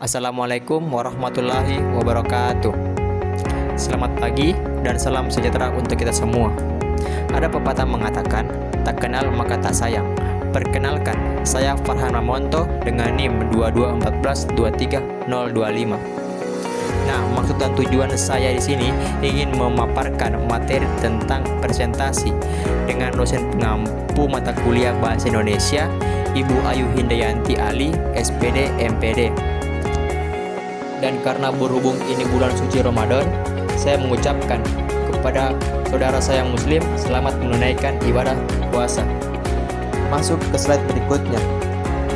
Assalamualaikum warahmatullahi wabarakatuh. Selamat pagi dan salam sejahtera untuk kita semua. Ada pepatah mengatakan, tak kenal maka tak sayang. Perkenalkan, saya Farhan Ramonto dengan NIM 221423025. Nah, maksud dan tujuan saya di sini ingin memaparkan materi tentang presentasi dengan dosen pengampu mata kuliah Bahasa Indonesia, Ibu Ayu Hindayanti Ali, SPD MPD. Dan karena berhubung ini bulan suci Ramadan, saya mengucapkan kepada saudara saya Muslim selamat menunaikan ibadah puasa. Masuk ke slide berikutnya.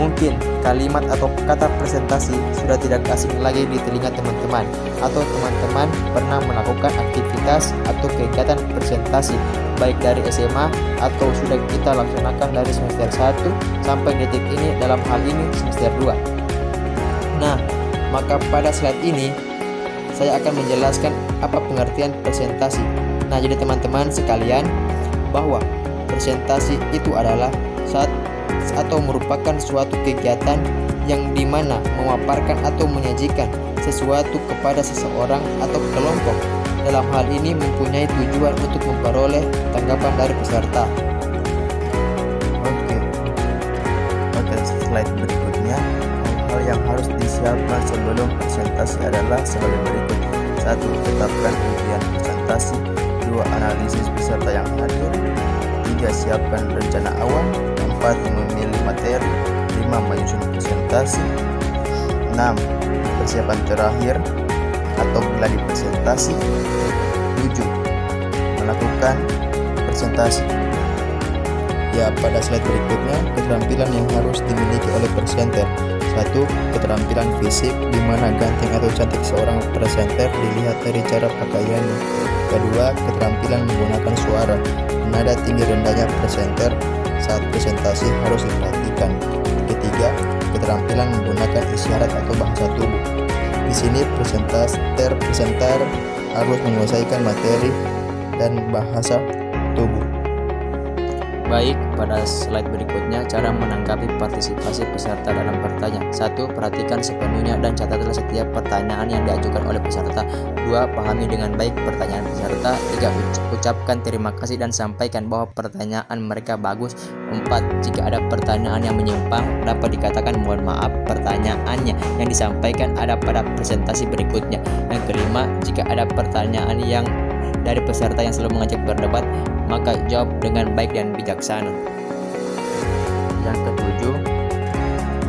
Mungkin kalimat atau kata presentasi sudah tidak asing lagi di telinga teman-teman, atau teman-teman pernah melakukan aktivitas atau kegiatan presentasi baik dari SMA atau sudah kita laksanakan dari semester 1 sampai detik ini, dalam hal ini semester 2. Nah, maka pada slide ini saya akan menjelaskan apa pengertian presentasi. Nah, jadi teman-teman sekalian, bahwa presentasi itu adalah atau merupakan suatu kegiatan yang dimana memaparkan atau menyajikan sesuatu kepada seseorang atau kelompok. Dalam hal ini mempunyai tujuan untuk memperoleh tanggapan dari peserta. Oke, slide berikutnya. Hal yang harus disiapkan sebelum presentasi adalah sebagai berikut. 1. Tetapkan tujuan presentasi. 2. Analisis peserta yang hadir. 3. Siapkan rencana awal. 4. Memilih materi. 5. Menyusun presentasi. 6. Persiapan terakhir atau gladi presentasi. 7. Melakukan presentasi. Ya, pada slide berikutnya, keterampilan yang harus dimiliki oleh presenter. 1. Keterampilan fisik, di mana ganteng atau cantik seorang presenter dilihat dari cara pakaiannya. 2. Keterampilan menggunakan suara, nada tinggi rendahnya presenter saat presentasi harus diperhatikan. 3. Keterampilan menggunakan isyarat atau bahasa tubuh. Di sini presenter harus menguasai materi dan bahasa tubuh. Baik, pada slide berikutnya cara menanggapi partisipasi peserta dalam bertanya. 1. Perhatikan sepenuhnya dan catatlah setiap pertanyaan yang diajukan oleh peserta. 2. Pahami dengan baik pertanyaan peserta. 3. Ucapkan terima kasih dan sampaikan bahwa pertanyaan mereka bagus. 4. Jika ada pertanyaan yang menyimpang, dapat dikatakan mohon maaf, pertanyaannya yang disampaikan ada pada presentasi berikutnya. Yang kelima, jika ada pertanyaan yang dari peserta yang selalu mengajak berdebat, maka jawab dengan baik dan bijaksana. Yang ketujuh,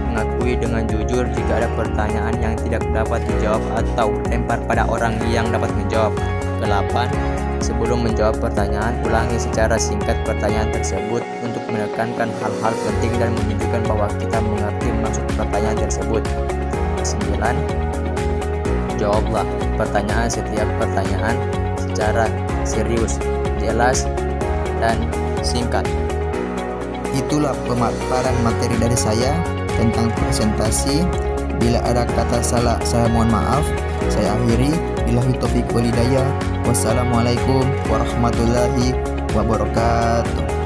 mengakui dengan jujur jika ada pertanyaan yang tidak dapat dijawab atau lempar pada orang yang dapat menjawab. 8. Sebelum menjawab pertanyaan, ulangi secara singkat pertanyaan tersebut untuk menekankan hal-hal penting dan menunjukkan bahwa kita mengerti maksud pertanyaan tersebut. 9. Jawablah setiap pertanyaan secara serius, jelas, dan singkat. Itulah pemaparan materi dari saya tentang presentasi. Bila ada kata salah, saya mohon maaf. Saya akhiri. Billahi taufiq wal hidayah. Wassalamualaikum warahmatullahi wabarakatuh.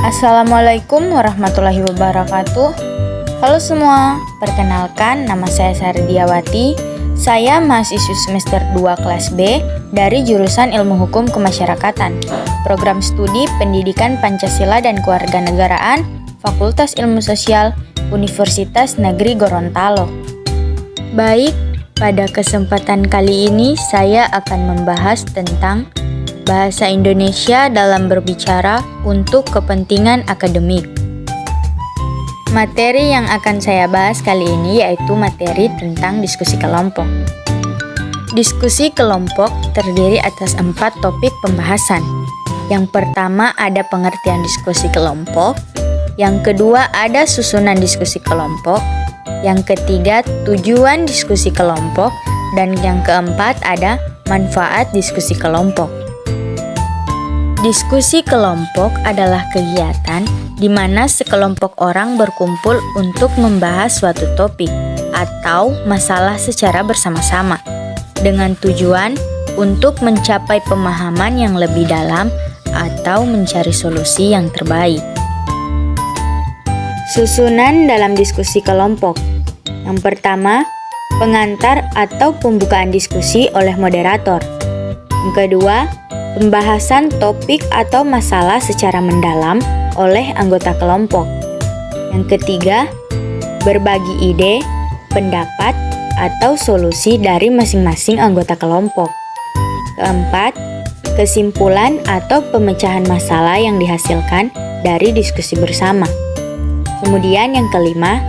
Assalamualaikum warahmatullahi wabarakatuh. Halo semua, perkenalkan nama saya Sardiawati. Saya mahasiswa semester 2 kelas B dari jurusan Ilmu Hukum Kemasyarakatan, Program Studi Pendidikan Pancasila dan Kewarganegaraan, Fakultas Ilmu Sosial, Universitas Negeri Gorontalo. Baik, pada kesempatan kali ini saya akan membahas tentang bahasa Indonesia dalam berbicara untuk kepentingan akademik. Materi yang akan saya bahas kali ini yaitu materi tentang diskusi kelompok. Diskusi kelompok terdiri atas 4 topik pembahasan. Yang pertama ada pengertian diskusi kelompok, yang kedua ada susunan diskusi kelompok, yang ketiga tujuan diskusi kelompok, dan yang keempat ada manfaat diskusi kelompok. Diskusi kelompok adalah kegiatan di mana sekelompok orang berkumpul untuk membahas suatu topik atau masalah secara bersama-sama dengan tujuan untuk mencapai pemahaman yang lebih dalam atau mencari solusi yang terbaik. Susunan dalam diskusi kelompok. Yang pertama, pengantar atau pembukaan diskusi oleh moderator. Yang kedua, pembahasan topik atau masalah secara mendalam oleh anggota kelompok. Yang ketiga, berbagi ide, pendapat, atau solusi dari masing-masing anggota kelompok. Keempat, kesimpulan atau pemecahan masalah yang dihasilkan dari diskusi bersama. Kemudian yang kelima,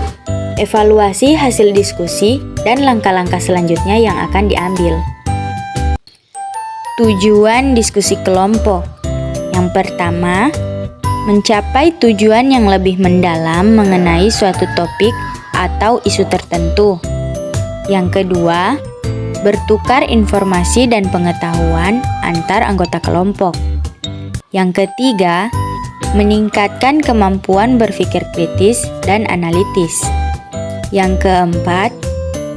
evaluasi hasil diskusi dan langkah-langkah selanjutnya yang akan diambil. Tujuan diskusi kelompok. Yang pertama, mencapai tujuan yang lebih mendalam mengenai suatu topik atau isu tertentu. Yang kedua, bertukar informasi dan pengetahuan antar anggota kelompok. Yang ketiga, meningkatkan kemampuan berpikir kritis dan analitis. Yang keempat,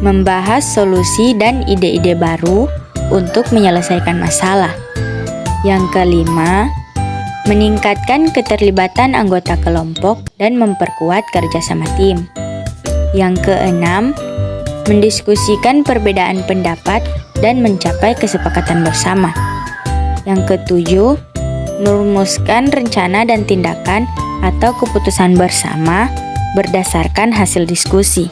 membahas solusi dan ide-ide baru untuk menyelesaikan masalah. Yang kelima, meningkatkan keterlibatan anggota kelompok dan memperkuat kerjasama tim. Yang keenam, mendiskusikan perbedaan pendapat dan mencapai kesepakatan bersama. Yang ketujuh, merumuskan rencana dan tindakan atau keputusan bersama berdasarkan hasil diskusi.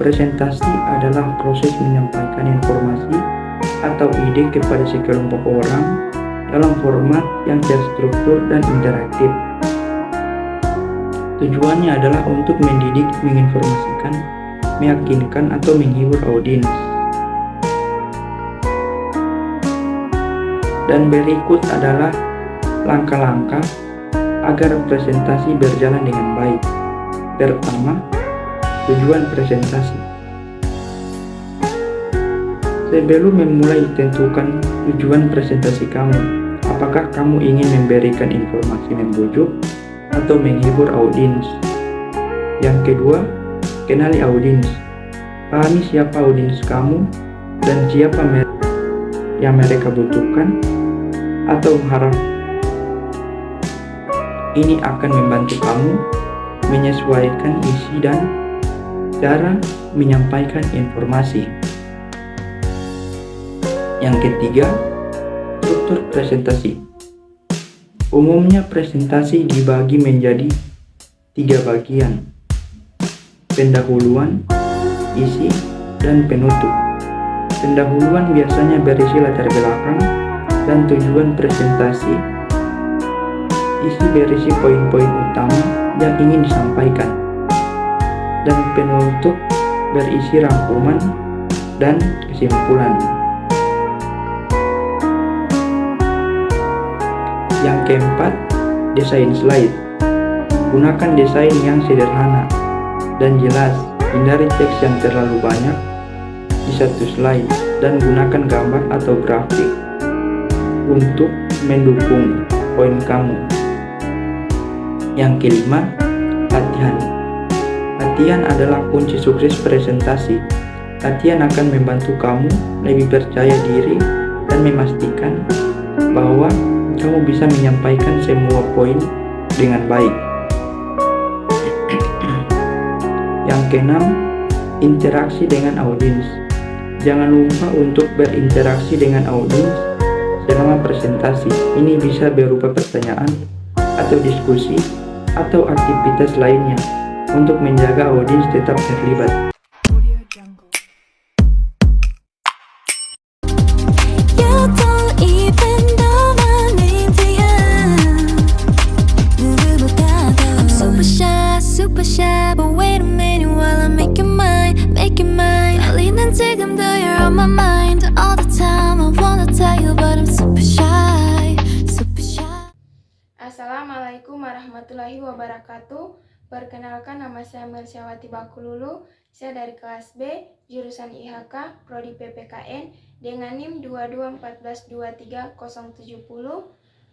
Presentasi adalah proses menyampaikan informasi atau ide kepada sekelompok orang dalam format yang terstruktur dan interaktif. Tujuannya adalah untuk mendidik, menginformasikan, meyakinkan, atau menghibur audiens. Dan berikut adalah langkah-langkah agar presentasi berjalan dengan baik. Pertama, tujuan presentasi. Sebelum memulai, tentukan tujuan presentasi kamu. Apakah kamu ingin memberikan informasi membujuk atau menghibur audiens? Yang kedua, kenali audiens. Pahami siapa audiens kamu dan siapa yang mereka butuhkan atau harap. Ini akan membantu kamu menyesuaikan isi dan cara menyampaikan informasi. Yang ketiga, struktur presentasi. Umumnya presentasi dibagi menjadi 3 bagian: pendahuluan, isi, dan penutup. Pendahuluan biasanya berisi latar belakang dan tujuan presentasi. Isi berisi poin-poin utama yang ingin disampaikan. Dan penutup berisi rangkuman dan kesimpulan. Yang keempat, desain slide. Gunakan desain yang sederhana dan jelas. Hindari teks yang terlalu banyak di satu slide dan gunakan gambar atau grafik untuk mendukung poin kamu. Yang kelima, latihan. Latihan adalah kunci sukses presentasi. Latihan akan membantu kamu lebih percaya diri dan memastikan bahwa kamu bisa menyampaikan semua poin dengan baik. Yang keenam, interaksi dengan audiens. Jangan lupa untuk berinteraksi dengan audiens selama presentasi ini bisa berupa pertanyaan atau diskusi atau aktivitas lainnya untuk menjaga audiens tetap terlibat. Super shy, but wait a minute while I make your mind. 달리는 지금도 you're on my mind all the time. I wanna tell you, but I'm super shy. Assalamualaikum warahmatullahi wabarakatuh. Perkenalkan, nama saya Mersyawati Bakululu. Saya dari kelas B, jurusan IHK, Prodi PPKN, dengan NIM 22142370,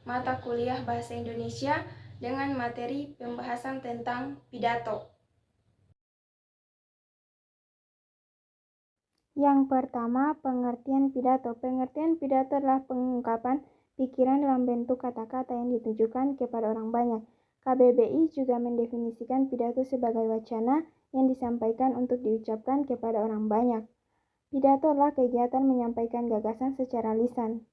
mata kuliah Bahasa Indonesia, dengan materi pembahasan tentang pidato. Yang pertama, pengertian pidato. Pengertian pidato adalah pengungkapan pikiran dalam bentuk kata-kata yang ditujukan kepada orang banyak. KBBI juga mendefinisikan pidato sebagai wacana yang disampaikan untuk diucapkan kepada orang banyak. Pidato adalah kegiatan menyampaikan gagasan secara lisan.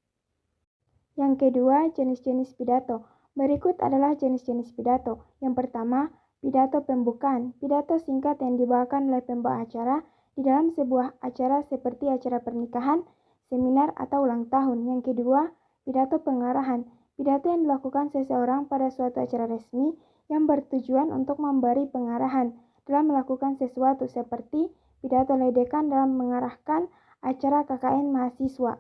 Yang kedua, jenis-jenis pidato. Berikut adalah jenis-jenis pidato. Yang pertama, pidato pembukaan. Pidato singkat yang dibawakan oleh pembawa acara di dalam sebuah acara seperti acara pernikahan, seminar, atau ulang tahun. Yang kedua, pidato pengarahan. Pidato yang dilakukan seseorang pada suatu acara resmi yang bertujuan untuk memberi pengarahan dalam melakukan sesuatu, seperti pidato ledekan dalam mengarahkan acara KKN mahasiswa.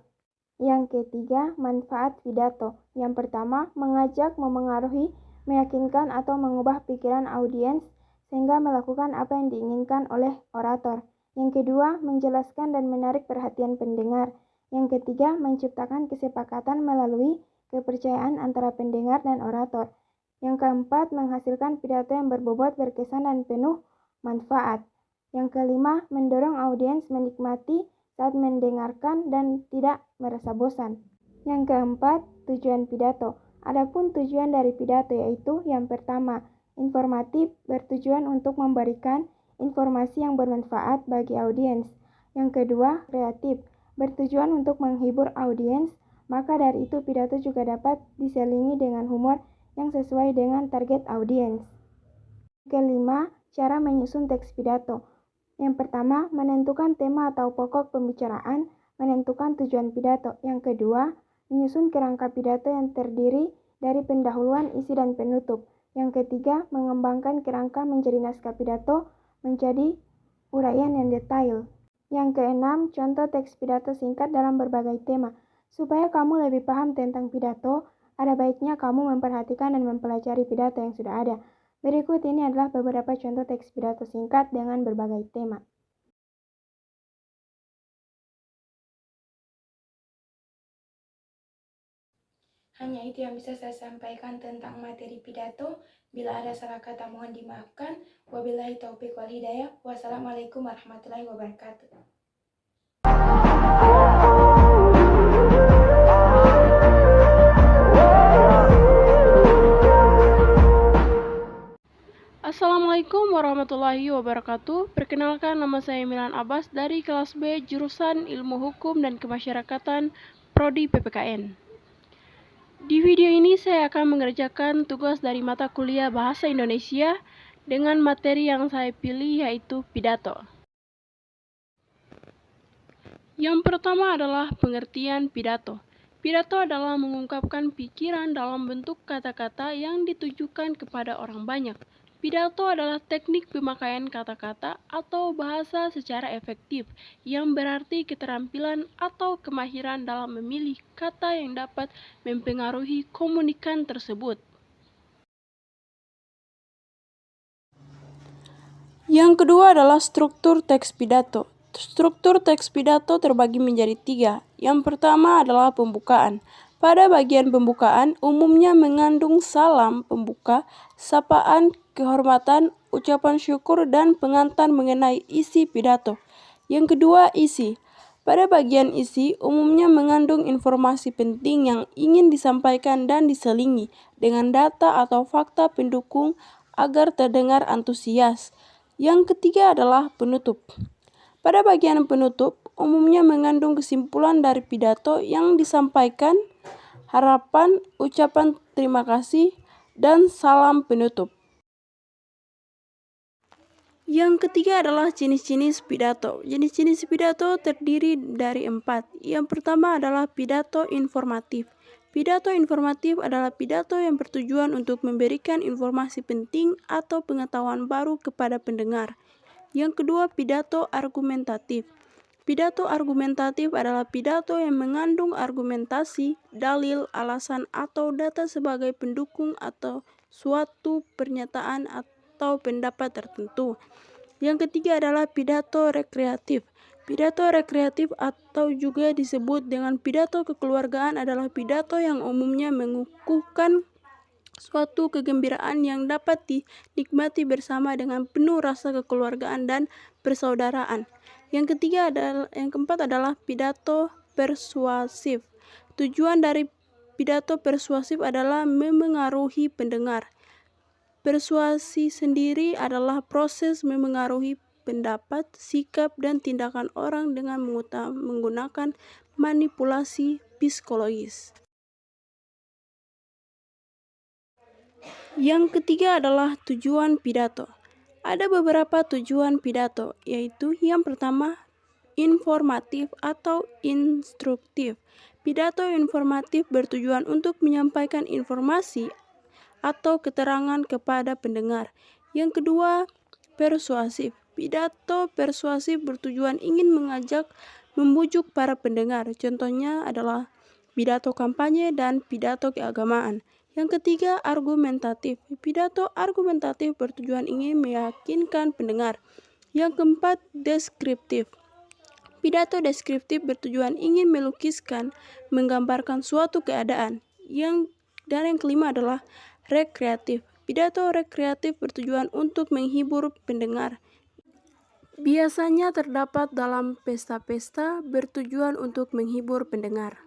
Yang ketiga, manfaat pidato. Yang pertama, mengajak, memengaruhi, meyakinkan, atau mengubah pikiran audiens sehingga melakukan apa yang diinginkan oleh orator. Yang kedua, menjelaskan dan menarik perhatian pendengar. Yang ketiga, menciptakan kesepakatan melalui kepercayaan antara pendengar dan orator. Yang keempat, menghasilkan pidato yang berbobot, berkesan, dan penuh manfaat. Yang kelima, mendorong audiens menikmati saat mendengarkan dan tidak merasa bosan. Yang keempat, tujuan pidato. Adapun tujuan dari pidato yaitu yang pertama, informatif, bertujuan untuk memberikan informasi yang bermanfaat bagi audiens. Yang kedua, kreatif, bertujuan untuk menghibur audiens, maka dari itu pidato juga dapat diselingi dengan humor yang sesuai dengan target audiens. Kelima, cara menyusun teks pidato. Yang pertama, menentukan tema atau pokok pembicaraan, menentukan tujuan pidato. Yang kedua, menyusun kerangka pidato yang terdiri dari pendahuluan, isi, dan penutup. Yang ketiga, mengembangkan kerangka menjadi naskah pidato menjadi uraian yang detail. Yang keenam, contoh teks pidato singkat dalam berbagai tema. Supaya kamu lebih paham tentang pidato, ada baiknya kamu memperhatikan dan mempelajari pidato yang sudah ada. Berikut ini adalah beberapa contoh teks pidato singkat dengan berbagai tema. Hanya itu yang bisa saya sampaikan tentang materi pidato. Bila ada salah kata mohon dimaafkan. Wabillahi taufiq wal hidayah. Wassalamualaikum warahmatullahi wabarakatuh. Assalamualaikum warahmatullahi wabarakatuh. Perkenalkan, nama saya Milan Abbas dari kelas B jurusan Ilmu Hukum dan Kemasyarakatan Prodi PPKN. Di video ini saya akan mengerjakan tugas dari mata kuliah Bahasa Indonesia dengan materi yang saya pilih yaitu pidato. Yang pertama adalah pengertian pidato. Pidato adalah mengungkapkan pikiran dalam bentuk kata-kata yang ditujukan kepada orang banyak. Pidato adalah teknik pemakaian kata-kata atau bahasa secara efektif, yang berarti keterampilan atau kemahiran dalam memilih kata yang dapat mempengaruhi komunikan tersebut. Yang kedua adalah struktur teks pidato. Struktur teks pidato terbagi menjadi 3. Yang pertama adalah pembukaan. Pada bagian pembukaan, umumnya mengandung salam pembuka, sapaan, kehormatan, ucapan syukur, dan pengantar mengenai isi pidato. Yang kedua, isi. Pada bagian isi, umumnya mengandung informasi penting yang ingin disampaikan dan diselingi dengan data atau fakta pendukung agar terdengar antusias. Yang ketiga adalah penutup. Pada bagian penutup, umumnya mengandung kesimpulan dari pidato yang disampaikan harapan, ucapan terima kasih, dan salam penutup. Yang ketiga adalah jenis-jenis pidato. Jenis-jenis pidato terdiri dari 4. Yang pertama adalah pidato informatif. Pidato informatif adalah pidato yang bertujuan untuk memberikan informasi penting atau pengetahuan baru kepada pendengar. Yang kedua, pidato argumentatif. Pidato argumentatif adalah pidato yang mengandung argumentasi, dalil, alasan, atau data sebagai pendukung atau suatu pernyataan atau pendapat tertentu. Yang ketiga adalah pidato rekreatif. Pidato rekreatif atau juga disebut dengan pidato kekeluargaan adalah pidato yang umumnya mengukuhkan suatu kegembiraan yang dapat dinikmati bersama dengan penuh rasa kekeluargaan dan persaudaraan. Yang keempat adalah pidato persuasif. Tujuan dari pidato persuasif adalah memengaruhi pendengar. Persuasi sendiri adalah proses memengaruhi pendapat, sikap, dan tindakan orang dengan menggunakan manipulasi psikologis. Yang ketiga adalah tujuan pidato. Ada beberapa tujuan pidato, yaitu yang pertama, informatif atau instruktif. Pidato informatif bertujuan untuk menyampaikan informasi atau keterangan kepada pendengar. Yang kedua, persuasif. Pidato persuasif bertujuan ingin membujuk para pendengar. Contohnya adalah pidato kampanye dan pidato keagamaan. Yang ketiga, argumentatif. Pidato argumentatif bertujuan ingin meyakinkan pendengar. Yang keempat, deskriptif. Pidato deskriptif bertujuan ingin melukiskan, menggambarkan suatu keadaan. Dan yang kelima adalah rekreatif. Pidato rekreatif bertujuan untuk menghibur pendengar. Biasanya terdapat dalam pesta-pesta bertujuan untuk menghibur pendengar.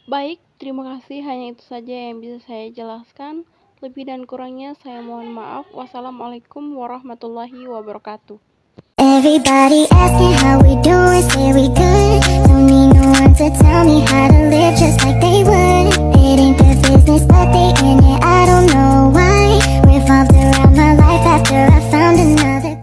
Baik, terima kasih. Hanya itu saja yang bisa saya jelaskan. Lebih dan kurangnya saya mohon maaf. Wassalamualaikum warahmatullahi wabarakatuh. Everybody asking how we doing, say we good. Don't need no one to tell me how to live just like they would. It ain't their business, but they in it, I don't know why. Revolved around my life after I found another.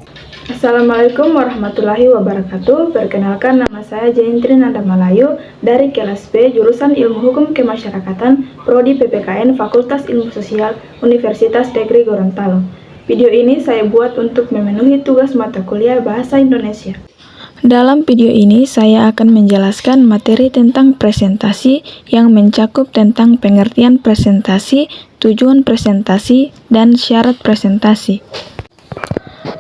Assalamualaikum warahmatullahi wabarakatuh. Perkenalkan, nama saya Jaintri Nanda Malayu dari kelas B jurusan Ilmu Hukum Kemasyarakatan Prodi PPKN Fakultas Ilmu Sosial Universitas Negeri Gorontalo. Video ini saya buat untuk memenuhi tugas mata kuliah Bahasa Indonesia. Dalam video ini saya akan menjelaskan materi tentang presentasi yang mencakup tentang pengertian presentasi, tujuan presentasi, dan syarat presentasi.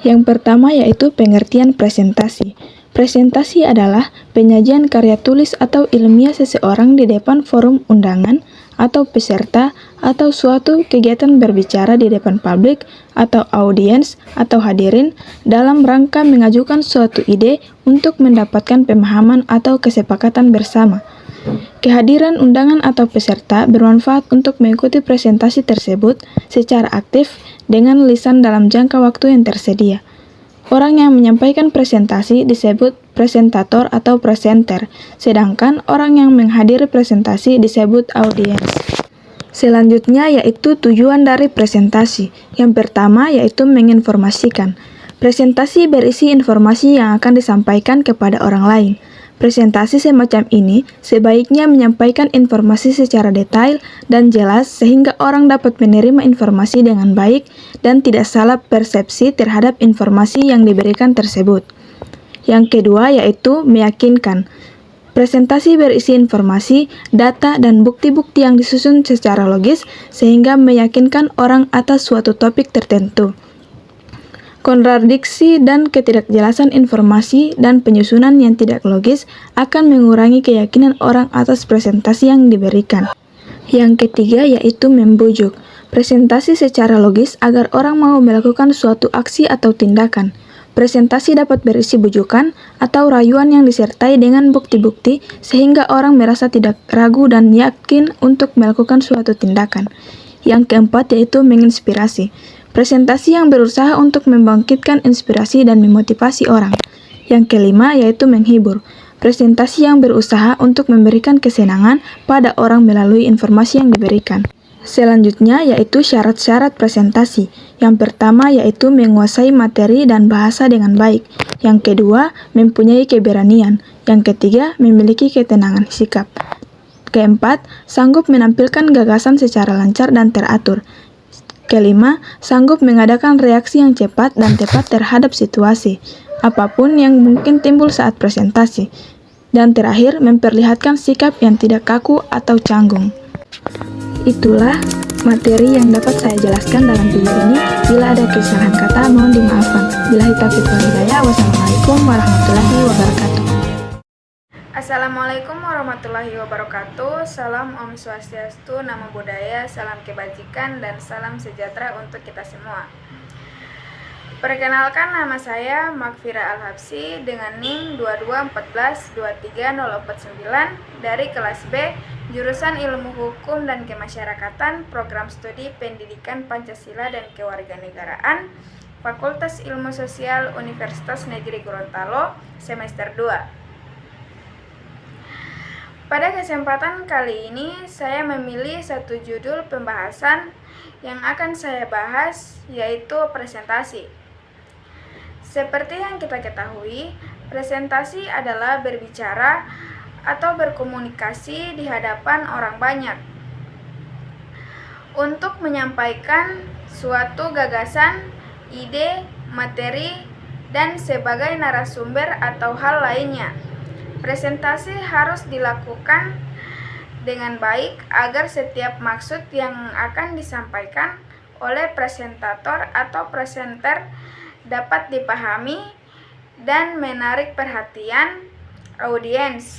Yang pertama yaitu pengertian presentasi. Presentasi adalah penyajian karya tulis atau ilmiah seseorang di depan forum undangan atau peserta atau suatu kegiatan berbicara di depan publik atau audiens atau hadirin dalam rangka mengajukan suatu ide untuk mendapatkan pemahaman atau kesepakatan bersama. Kehadiran undangan atau peserta bermanfaat untuk mengikuti presentasi tersebut secara aktif dengan lisan dalam jangka waktu yang tersedia. Orang yang menyampaikan presentasi disebut presentator atau presenter, sedangkan orang yang menghadiri presentasi disebut audiens. Selanjutnya yaitu tujuan dari presentasi. Yang pertama yaitu menginformasikan. Presentasi berisi informasi yang akan disampaikan kepada orang lain. Presentasi semacam ini sebaiknya menyampaikan informasi secara detail dan jelas sehingga orang dapat menerima informasi dengan baik dan tidak salah persepsi terhadap informasi yang diberikan tersebut. Yang kedua yaitu meyakinkan. Presentasi berisi informasi, data, dan bukti-bukti yang disusun secara logis sehingga meyakinkan orang atas suatu topik tertentu. Kontradiksi dan ketidakjelasan informasi dan penyusunan yang tidak logis akan mengurangi keyakinan orang atas presentasi yang diberikan. Yang ketiga yaitu membujuk. Presentasi secara logis agar orang mau melakukan suatu aksi atau tindakan. Presentasi dapat berisi bujukan atau rayuan yang disertai dengan bukti-bukti sehingga orang merasa tidak ragu dan yakin untuk melakukan suatu tindakan. Yang keempat yaitu menginspirasi. Presentasi yang berusaha untuk membangkitkan inspirasi dan memotivasi orang. Yang kelima yaitu menghibur. presentasi yang berusaha untuk memberikan kesenangan pada orang melalui informasi yang diberikan. Selanjutnya yaitu syarat-syarat presentasi. Yang pertama yaitu menguasai materi dan bahasa dengan baik. Yang kedua, mempunyai keberanian. Yang ketiga, memiliki ketenangan sikap. Keempat, sanggup menampilkan gagasan secara lancar dan teratur. Kelima, sanggup mengadakan reaksi yang cepat dan tepat terhadap situasi, apapun yang mungkin timbul saat presentasi. Dan terakhir, memperlihatkan sikap yang tidak kaku atau canggung. Itulah materi yang dapat saya jelaskan dalam video ini. Bila ada kesalahan kata, mohon dimaafkan. Billahi taufiq wal hidayah. Wassalamualaikum warahmatullahi wabarakatuh. Assalamualaikum warahmatullahi wabarakatuh. Salam Om Swastiastu, Namo Buddhaya, salam kebajikan dan salam sejahtera untuk kita semua. Perkenalkan, nama saya Makfira Al-Habsi dengan NIM 221423049 dari kelas B, jurusan Ilmu Hukum dan Kemasyarakatan, Program Studi Pendidikan Pancasila dan Kewarganegaraan, Fakultas Ilmu Sosial Universitas Negeri Gorontalo, semester 2. Pada kesempatan kali ini, saya memilih satu judul pembahasan yang akan saya bahas, yaitu presentasi. Seperti yang kita ketahui, presentasi adalah berbicara atau berkomunikasi di hadapan orang banyak untuk menyampaikan suatu gagasan, ide, materi, dan sebagai narasumber atau hal lainnya. Presentasi harus dilakukan dengan baik agar setiap maksud yang akan disampaikan oleh presentator atau presenter dapat dipahami dan menarik perhatian audiens.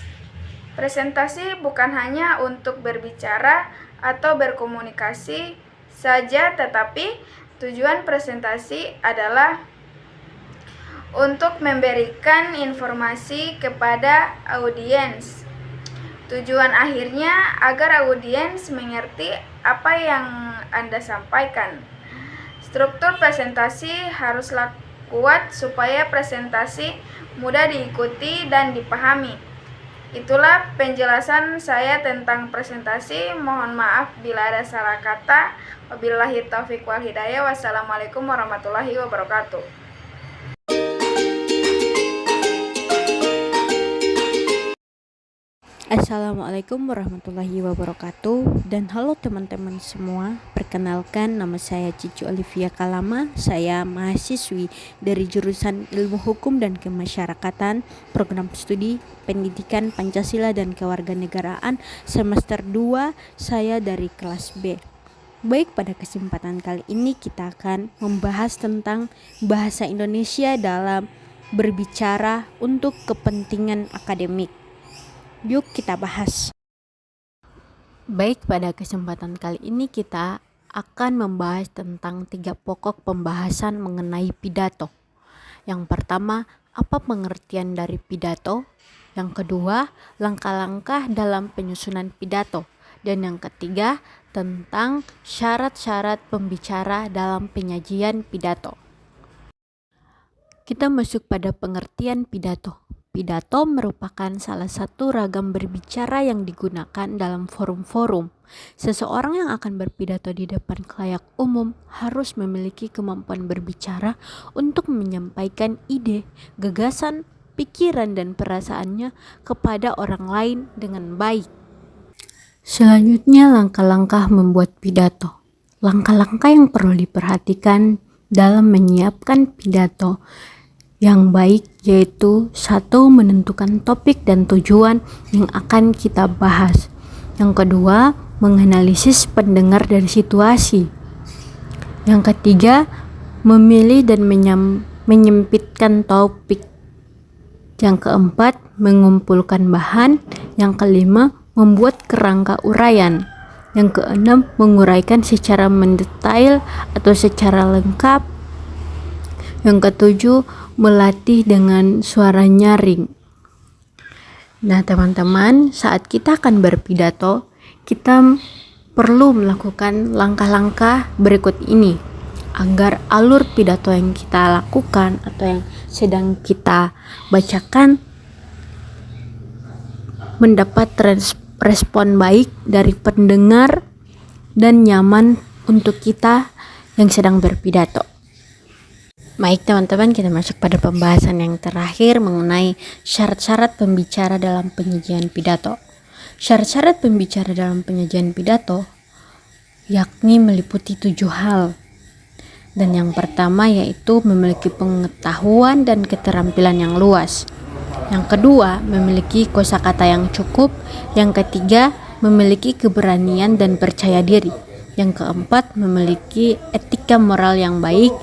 Presentasi bukan hanya untuk berbicara atau berkomunikasi saja, tetapi tujuan presentasi adalah untuk memberikan informasi kepada audiens. Tujuan akhirnya agar audiens mengerti apa yang Anda sampaikan. Struktur presentasi haruslah kuat supaya presentasi mudah diikuti dan dipahami. Itulah penjelasan saya tentang presentasi. Mohon maaf bila ada salah kata. Wabillahi taufiq wal hidayah. Wassalamualaikum warahmatullahi wabarakatuh. Assalamualaikum warahmatullahi wabarakatuh. Dan halo teman-teman semua, perkenalkan nama saya Cicu Olivia Kalama. Saya mahasiswi dari jurusan Ilmu Hukum dan Kemasyarakatan, Program Studi Pendidikan Pancasila dan Kewarganegaraan, semester 2. Saya dari kelas B. Baik, pada kesempatan kali ini kita akan membahas tentang bahasa Indonesia dalam berbicara untuk kepentingan akademik. Yuk kita bahas. Baik, pada kesempatan kali ini kita akan membahas tentang 3 pokok pembahasan mengenai pidato. Yang pertama, apa pengertian dari pidato? Yang kedua, langkah-langkah dalam penyusunan pidato. Dan yang ketiga, tentang syarat-syarat pembicara dalam penyajian pidato. Kita masuk pada pengertian pidato. Pidato merupakan salah satu ragam berbicara yang digunakan dalam forum-forum. Seseorang yang akan berpidato di depan khalayak umum harus memiliki kemampuan berbicara untuk menyampaikan ide, gagasan, pikiran, dan perasaannya kepada orang lain dengan baik. Selanjutnya, langkah-langkah membuat pidato. Langkah-langkah yang perlu diperhatikan dalam menyiapkan pidato yang baik yaitu: 1. Menentukan topik dan tujuan yang akan kita bahas. Yang kedua, menganalisis pendengar dari situasi. Yang ketiga, memilih dan menyempitkan topik. Yang keempat, mengumpulkan bahan. Yang kelima, membuat kerangka uraian. Yang keenam, menguraikan secara mendetail atau secara lengkap. Yang ketujuh, melatih dengan suara nyaring. Nah teman-teman, saat kita akan berpidato, kita perlu melakukan langkah-langkah berikut ini agar alur pidato yang kita lakukan atau yang sedang kita bacakan mendapat respon baik dari pendengar dan nyaman untuk kita yang sedang berpidato. Baik teman-teman, kita masuk pada pembahasan yang terakhir mengenai syarat-syarat pembicara dalam penyajian pidato. Syarat-syarat pembicara dalam penyajian pidato yakni meliputi 7 hal. Dan yang pertama yaitu memiliki pengetahuan dan keterampilan yang luas. Yang kedua, memiliki kosakata yang cukup. Yang ketiga, memiliki keberanian dan percaya diri. Yang keempat, memiliki etika moral yang baik.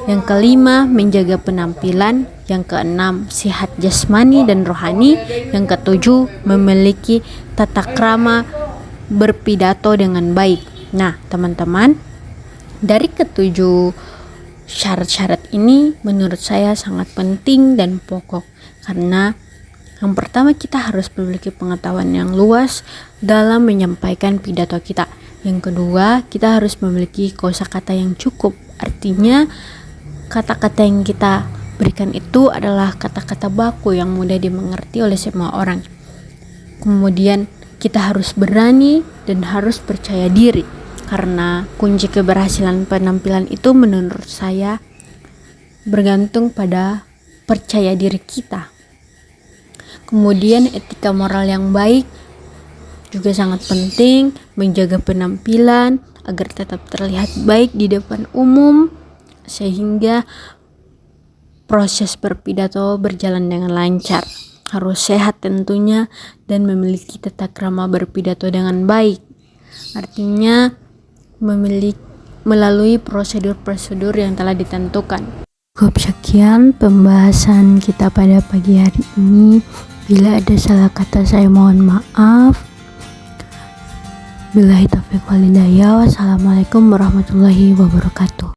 Yang kelima, menjaga penampilan. Yang keenam, sehat jasmani dan rohani. Yang ketujuh, memiliki tata krama berpidato dengan baik. Nah, teman-teman, dari ketujuh syarat-syarat ini menurut saya sangat penting dan pokok, karena yang pertama kita harus memiliki pengetahuan yang luas dalam menyampaikan pidato kita. Yang kedua, kita harus memiliki kosakata yang cukup, artinya kata-kata yang kita berikan itu adalah kata-kata baku yang mudah dimengerti oleh semua orang. Kemudian kita harus berani dan harus percaya diri, karena kunci keberhasilan penampilan itu menurut saya bergantung pada percaya diri kita. Kemudian etika moral yang baik juga sangat penting, menjaga penampilan agar tetap terlihat baik di depan umum sehingga proses berpidato berjalan dengan lancar. Harus sehat tentunya dan memiliki tata krama berpidato dengan baik. Artinya melalui prosedur-prosedur yang telah ditentukan. Cukup sekian pembahasan kita pada pagi hari ini. Bila ada salah kata saya mohon maaf. Billahi taufiq wal hidayah. Wassalamualaikum warahmatullahi wabarakatuh.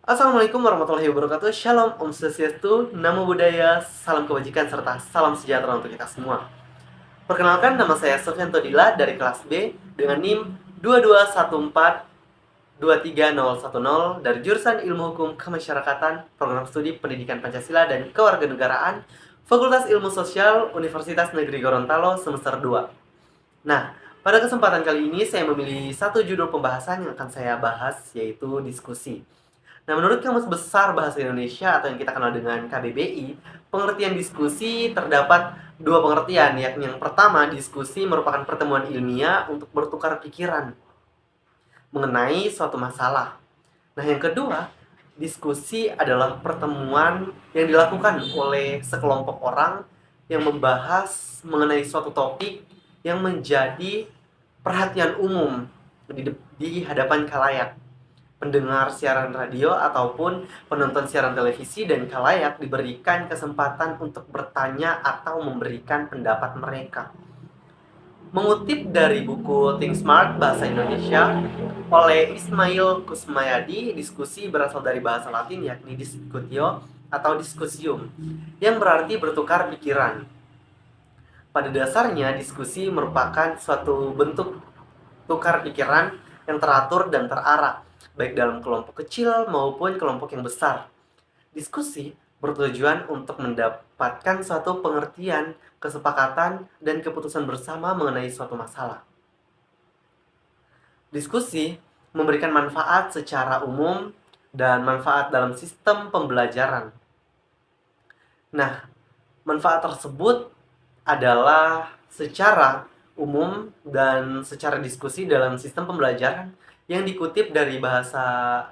Assalamualaikum warahmatullahi wabarakatuh. Shalom, Om Swastiastu, Namo Buddhaya, salam kebajikan serta salam sejahtera untuk kita semua. Perkenalkan, nama saya Sofyan Todila dari kelas B dengan NIM 221423010 dari jurusan Ilmu Hukum Kemasyarakatan, Program Studi Pendidikan Pancasila dan Kewarganegaraan, Fakultas Ilmu Sosial, Universitas Negeri Gorontalo, semester 2. Nah, pada kesempatan kali ini saya memilih satu judul pembahasan yang akan saya bahas, yaitu diskusi. Nah, menurut Kamus Besar Bahasa Indonesia atau yang kita kenal dengan KBBI, pengertian diskusi terdapat dua pengertian, yakni yang pertama, diskusi merupakan pertemuan ilmiah untuk bertukar pikiran mengenai suatu masalah. Nah, yang kedua, diskusi adalah pertemuan yang dilakukan oleh sekelompok orang yang membahas mengenai suatu topik yang menjadi perhatian umum di hadapan khalayak. Pendengar siaran radio ataupun penonton siaran televisi dan khalayak diberikan kesempatan untuk bertanya atau memberikan pendapat mereka. Mengutip dari buku Think Smart Bahasa Indonesia oleh Ismail Kusmayadi, diskusi berasal dari bahasa Latin yakni discutio atau discussium, yang berarti bertukar pikiran. Pada dasarnya, diskusi merupakan suatu bentuk tukar pikiran yang teratur dan terarah, baik dalam kelompok kecil maupun kelompok yang besar. Diskusi bertujuan untuk mendapatkan suatu pengertian, kesepakatan, dan keputusan bersama mengenai suatu masalah. Diskusi memberikan manfaat secara umum dan manfaat dalam sistem pembelajaran. Nah, manfaat tersebut adalah secara umum dan secara diskusi dalam sistem pembelajaran yang dikutip dari Bahasa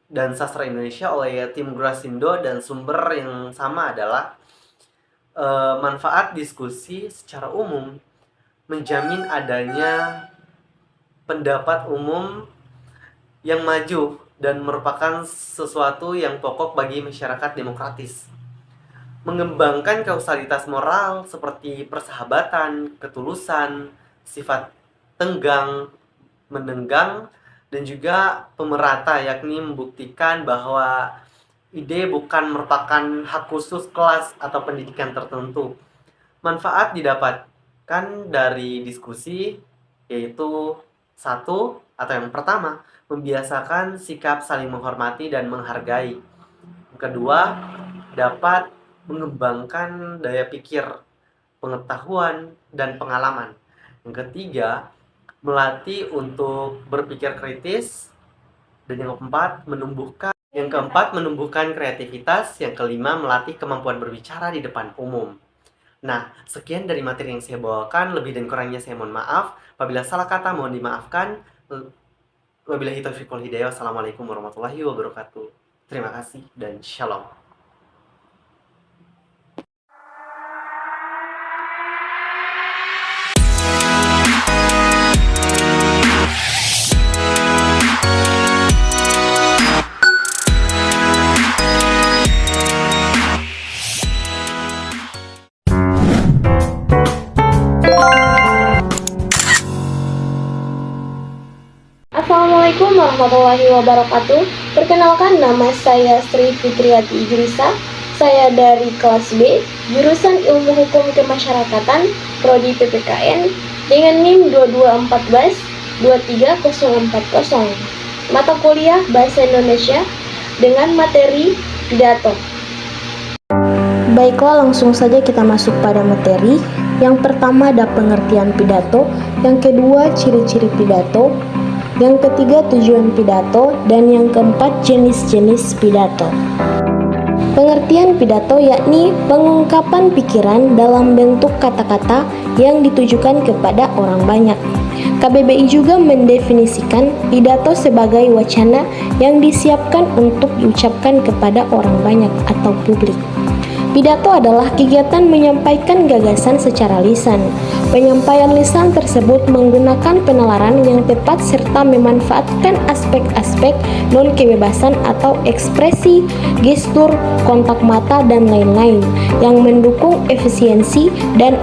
dan Sastra Indonesia oleh Tim Grasindo, dan sumber yang sama adalah manfaat diskusi secara umum menjamin adanya pendapat umum yang maju dan merupakan sesuatu yang pokok bagi masyarakat demokratis. Mengembangkan kausalitas moral seperti persahabatan, ketulusan, sifat tenggang, menenggang, dan juga pemerata, yakni membuktikan bahwa ide bukan merupakan hak khusus kelas atau pendidikan tertentu. Manfaat didapatkan dari diskusi yaitu satu, atau yang pertama, membiasakan sikap saling menghormati dan menghargai. Kedua, dapat mengembangkan daya pikir pengetahuan, dan pengalaman. Yang ketiga, melatih untuk berpikir kritis. Dan yang keempat, menumbuhkan kreativitas. Yang kelima, melatih kemampuan berbicara di depan umum. Nah, sekian dari materi yang saya bawakan. Lebih dan kurangnya saya mohon maaf. Apabila salah kata, mohon dimaafkan. Wabillahi taufiq wal hidayah. Wassalamualaikum warahmatullahi wabarakatuh. Terima kasih dan shalom. Assalamualaikum warahmatullahi wabarakatuh. Perkenalkan, nama saya Sri Fitriati Idrisa. Saya dari kelas B, jurusan Ilmu Hukum Kemasyarakatan, Prodi PPKN, dengan NIM 2214-23040. Mata kuliah Bahasa Indonesia dengan materi pidato. Baiklah, langsung saja kita masuk pada materi. Yang pertama ada pengertian pidato, yang kedua ciri-ciri pidato, yang ketiga tujuan pidato, dan yang keempat jenis-jenis pidato. Pengertian pidato yakni pengungkapan pikiran dalam bentuk kata-kata yang ditujukan kepada orang banyak. KBBI juga mendefinisikan pidato sebagai wacana yang disiapkan untuk diucapkan kepada orang banyak atau publik. Pidato adalah kegiatan menyampaikan gagasan secara lisan. Penyampaian lisan tersebut menggunakan penalaran yang tepat serta memanfaatkan aspek-aspek non-kebebasan atau ekspresi, gestur, kontak mata, dan lain-lain yang mendukung efisiensi dan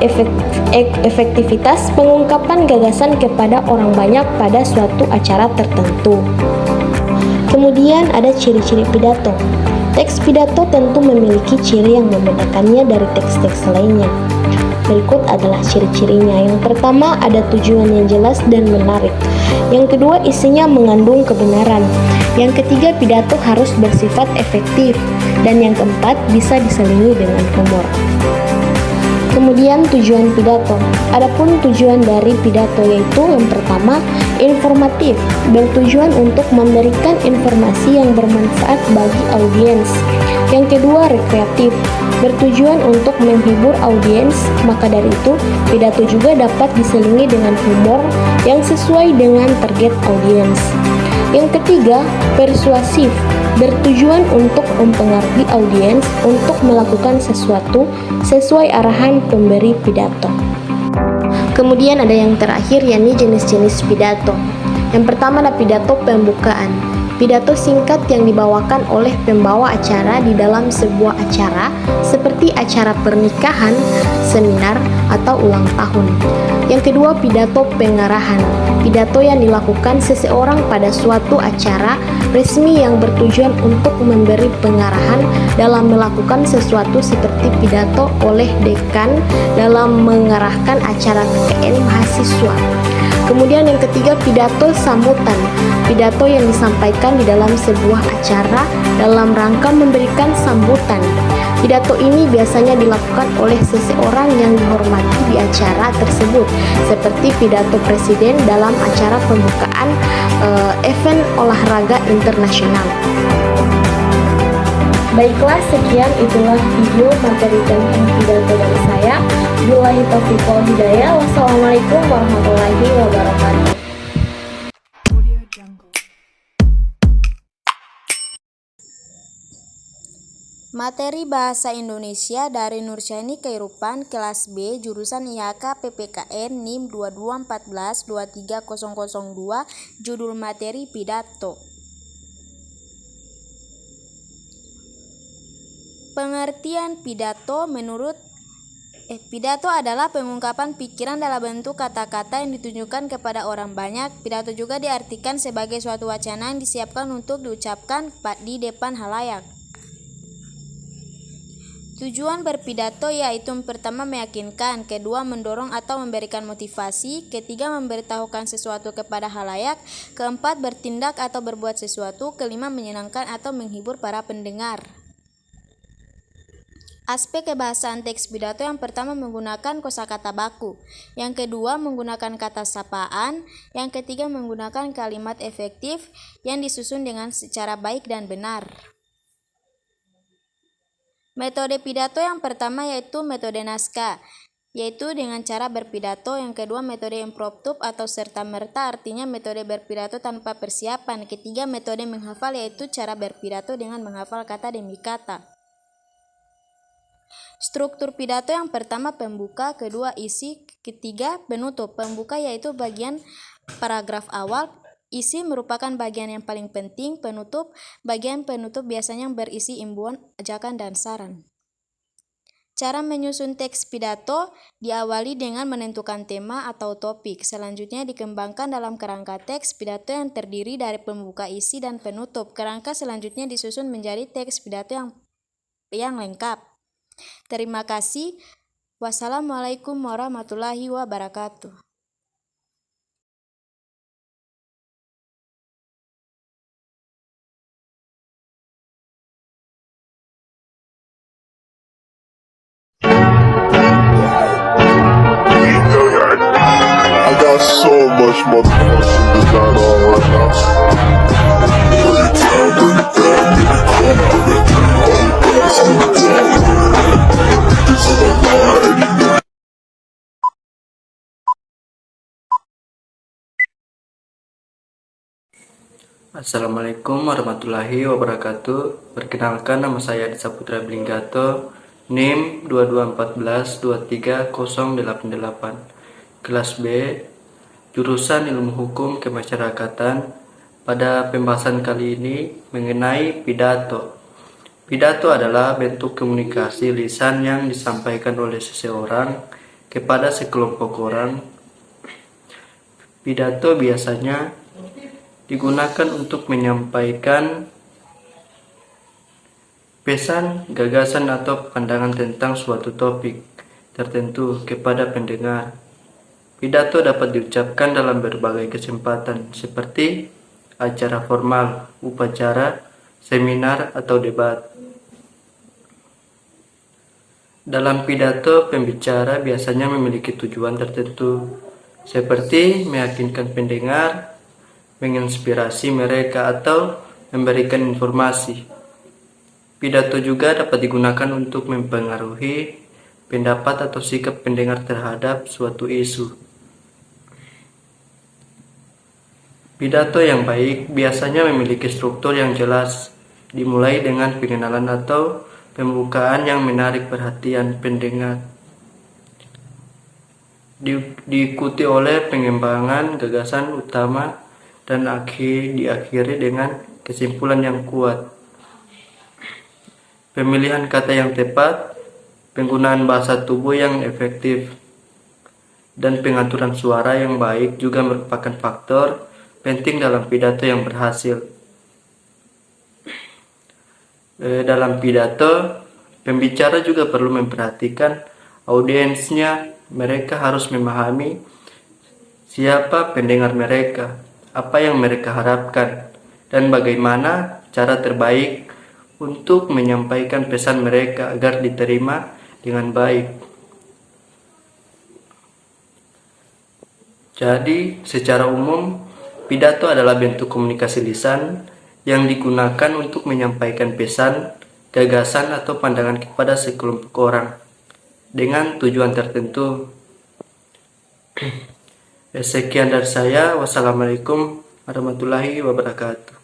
efektivitas pengungkapan gagasan kepada orang banyak pada suatu acara tertentu. Kemudian ada ciri-ciri pidato. Teks pidato tentu memiliki ciri yang membedakannya dari teks-teks lainnya. Berikut adalah ciri-cirinya. Yang pertama, ada tujuan yang jelas dan menarik. Yang kedua, isinya mengandung kebenaran. Yang ketiga, pidato harus bersifat efektif. Dan yang keempat, bisa diselingi dengan humor. Kemudian tujuan pidato. Adapun tujuan dari pidato yaitu yang pertama, informatif, bertujuan untuk memberikan informasi yang bermanfaat bagi audiens. Yang kedua, rekreatif, bertujuan untuk menghibur audiens. Maka dari itu, pidato juga dapat diselingi dengan humor yang sesuai dengan target audiens. Yang ketiga, persuasif, bertujuan untuk mempengaruhi audiens untuk melakukan sesuatu sesuai arahan pemberi pidato. Kemudian ada yang terakhir, yakni jenis-jenis pidato. Yang pertama ada pidato pembukaan. Pidato singkat yang dibawakan oleh pembawa acara di dalam sebuah acara seperti acara pernikahan, seminar, atau ulang tahun. Yang kedua, pidato pengarahan. Pidato yang dilakukan seseorang pada suatu acara resmi yang bertujuan untuk memberi pengarahan dalam melakukan sesuatu seperti pidato oleh dekan dalam mengarahkan acara PTN mahasiswa. Kemudian yang ketiga, pidato sambutan. Pidato yang disampaikan di dalam sebuah acara dalam rangka memberikan sambutan. Pidato ini biasanya dilakukan oleh seseorang yang dihormati di acara tersebut, seperti pidato presiden dalam acara pembukaan event olahraga internasional. Baiklah, sekian itulah video materi tentang pidato dari saya. Billahi taufiq wal hidayah. Wassalamualaikum warahmatullahi wabarakatuh. Materi Bahasa Indonesia dari Nursyani Khairupan, kelas B, jurusan IHK PPKN NIM 2214-23002, judul materi pidato. Pengertian pidato menurut pidato adalah pengungkapan pikiran dalam bentuk kata-kata yang ditujukan kepada orang banyak. Pidato juga diartikan sebagai suatu wacana yang disiapkan untuk diucapkan di depan halayak. Tujuan berpidato yaitu pertama meyakinkan, kedua mendorong atau memberikan motivasi, ketiga memberitahukan sesuatu kepada halayak, keempat bertindak atau berbuat sesuatu, kelima menyenangkan atau menghibur para pendengar. Aspek kebahasaan teks pidato yang pertama menggunakan kosakata baku, yang kedua menggunakan kata sapaan, yang ketiga menggunakan kalimat efektif yang disusun dengan secara baik dan benar. Metode pidato yang pertama yaitu metode naskah, yaitu dengan cara berpidato. Yang kedua metode impromptu atau serta-merta, artinya metode berpidato tanpa persiapan. Ketiga metode menghafal, yaitu cara berpidato dengan menghafal kata demi kata. Struktur pidato yang pertama pembuka, kedua isi, ketiga penutup. Pembuka yaitu bagian paragraf awal, isi merupakan bagian yang paling penting, bagian penutup biasanya berisi imbauan, ajakan, dan saran. Cara menyusun teks pidato diawali dengan menentukan tema atau topik. Selanjutnya dikembangkan dalam kerangka teks pidato yang terdiri dari pembuka, isi, dan penutup. Kerangka selanjutnya disusun menjadi teks pidato yang lengkap. Terima kasih. Wassalamualaikum warahmatullahi wabarakatuh. I got so much motherfucking design on right now. Bring it down, bring it down, bring it down, bring it down, this is a lie. Assalamualaikum warahmatullahi wabarakatuh. Perkenalkan, nama saya Aditya Putra Blinggato, NIM 221423088, kelas B, jurusan Ilmu Hukum Kemasyarakatan. Pada pembahasan kali ini mengenai pidato. Pidato adalah bentuk komunikasi lisan yang disampaikan oleh seseorang kepada sekelompok orang. Pidato biasanya digunakan untuk menyampaikan pesan, gagasan, atau pandangan tentang suatu topik tertentu kepada pendengar. Pidato dapat diucapkan dalam berbagai kesempatan seperti acara formal, upacara, seminar, atau debat. Dalam pidato, pembicara biasanya memiliki tujuan tertentu seperti meyakinkan pendengar, menginspirasi mereka, atau memberikan informasi. Pidato juga dapat digunakan untuk mempengaruhi pendapat atau sikap pendengar terhadap suatu isu. Pidato yang baik biasanya memiliki struktur yang jelas, dimulai dengan pengenalan atau pembukaan yang menarik perhatian pendengar, diikuti oleh pengembangan gagasan utama, dan diakhiri dengan kesimpulan yang kuat. Pemilihan kata yang tepat, penggunaan bahasa tubuh yang efektif, dan pengaturan suara yang baik juga merupakan faktor penting dalam pidato yang berhasil. Dalam pidato, pembicara juga perlu memperhatikan audiensnya. Mereka harus memahami siapa pendengar mereka, apa yang mereka harapkan, dan bagaimana cara terbaik untuk menyampaikan pesan mereka agar diterima dengan baik. Jadi, secara umum, pidato adalah bentuk komunikasi lisan yang digunakan untuk menyampaikan pesan, gagasan, atau pandangan kepada sekelompok orang dengan tujuan tertentu. Sekian dari saya. Wassalamualaikum warahmatullahi wabarakatuh.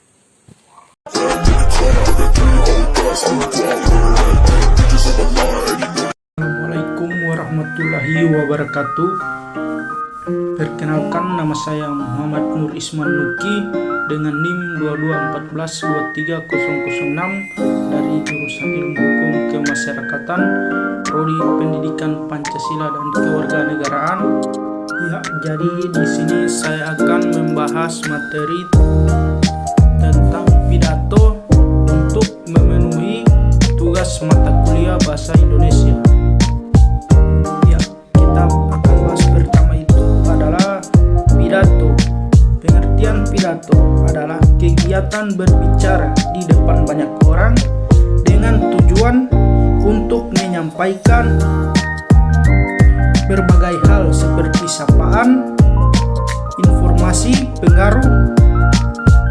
Assalamualaikum warahmatullahi wabarakatuh. Perkenalkan, nama saya Muhammad Nur Isman Nuki dengan NIM 2214230006 dari jurusan Ilmu Hukum Kemasyarakatan, Prodi Pendidikan Pancasila dan Kewarganegaraan. Ya, jadi di sini saya akan membahas materi tentang pidato untuk memenuhi tugas mata kuliah Bahasa Indonesia. Ya, kita akan bahas pertama itu adalah pidato. Pengertian pidato adalah kegiatan berbicara di depan banyak orang dengan tujuan untuk menyampaikan berbagai hal seperti sapaan, informasi, pengaruh,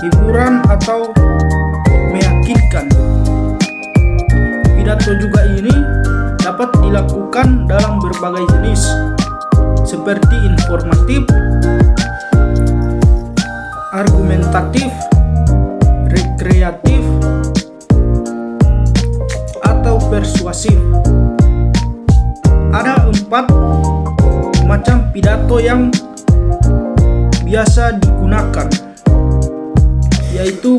hiburan, atau meyakinkan. Pidato juga ini dapat dilakukan dalam berbagai jenis, seperti informatif, argumentatif, rekreatif, atau persuasif. Ada 4 macam pidato yang biasa digunakan, yaitu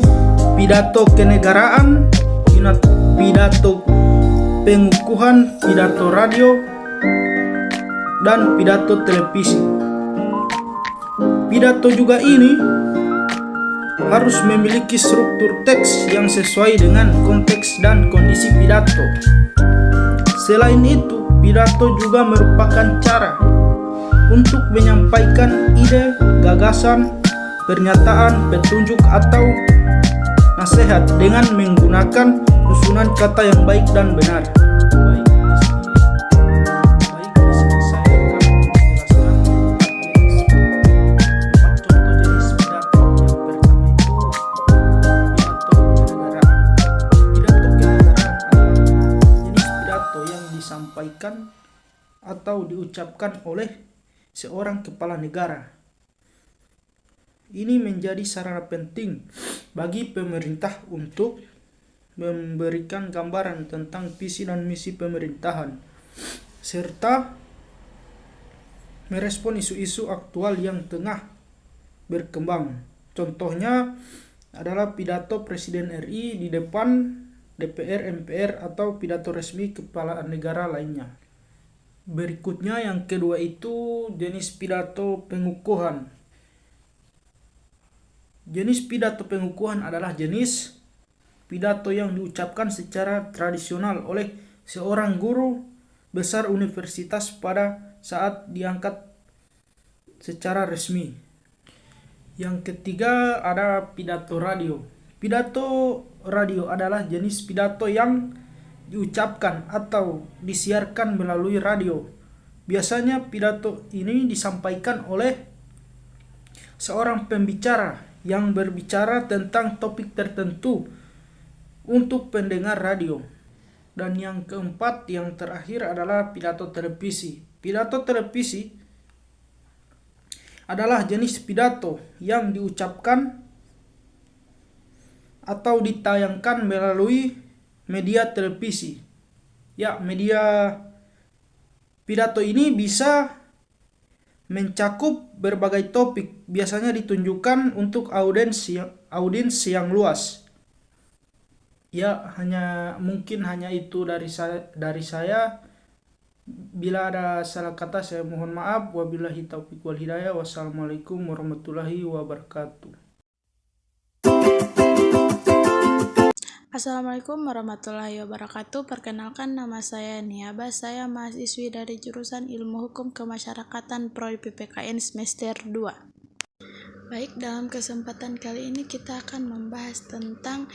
pidato kenegaraan, pidato pengukuhan, pidato radio, dan pidato televisi. Pidato juga ini harus memiliki struktur teks yang sesuai dengan konteks dan kondisi pidato. Selain itu, pidato juga merupakan cara untuk menyampaikan ide, gagasan, pernyataan, petunjuk, atau nasihat dengan menggunakan susunan kata yang baik dan benar. Baik, di sini saya akan menjelaskan 4 contoh jenis pidato. Yang pertama itu pidato kenegaraan. Pidato kenegaraan adalah jenis pidato yang disampaikan atau diucapkan oleh seorang kepala negara. Ini menjadi sarana penting bagi pemerintah untuk memberikan gambaran tentang visi dan misi pemerintahan, serta merespon isu-isu aktual yang tengah berkembang. Contohnya adalah pidato Presiden RI di depan DPR, MPR, atau pidato resmi kepala negara lainnya. Berikutnya yang kedua itu jenis pidato pengukuhan. Jenis pidato pengukuhan adalah jenis pidato yang diucapkan secara tradisional oleh seorang guru besar universitas pada saat diangkat secara resmi. Yang ketiga ada pidato radio. Pidato radio adalah jenis pidato yang diucapkan atau disiarkan melalui radio. Biasanya pidato ini disampaikan oleh seorang pembicara yang berbicara tentang topik tertentu untuk pendengar radio. Dan yang keempat, yang terakhir adalah pidato televisi. Pidato televisi adalah jenis pidato yang diucapkan atau ditayangkan melalui media televisi. Ya, media pidato ini bisa mencakup berbagai topik, biasanya ditunjukkan untuk audiens yang luas. Ya, mungkin hanya itu dari saya. Bila ada salah kata saya mohon maaf. Wabillahi taufiq wal hidayah. Wassalamualaikum warahmatullahi wabarakatuh. Assalamualaikum warahmatullahi wabarakatuh. Perkenalkan, nama saya Niaba. Saya mahasiswi dari jurusan Ilmu Hukum Kemasyarakatan Prodi PPKN semester 2. Baik, dalam kesempatan kali ini kita akan membahas tentang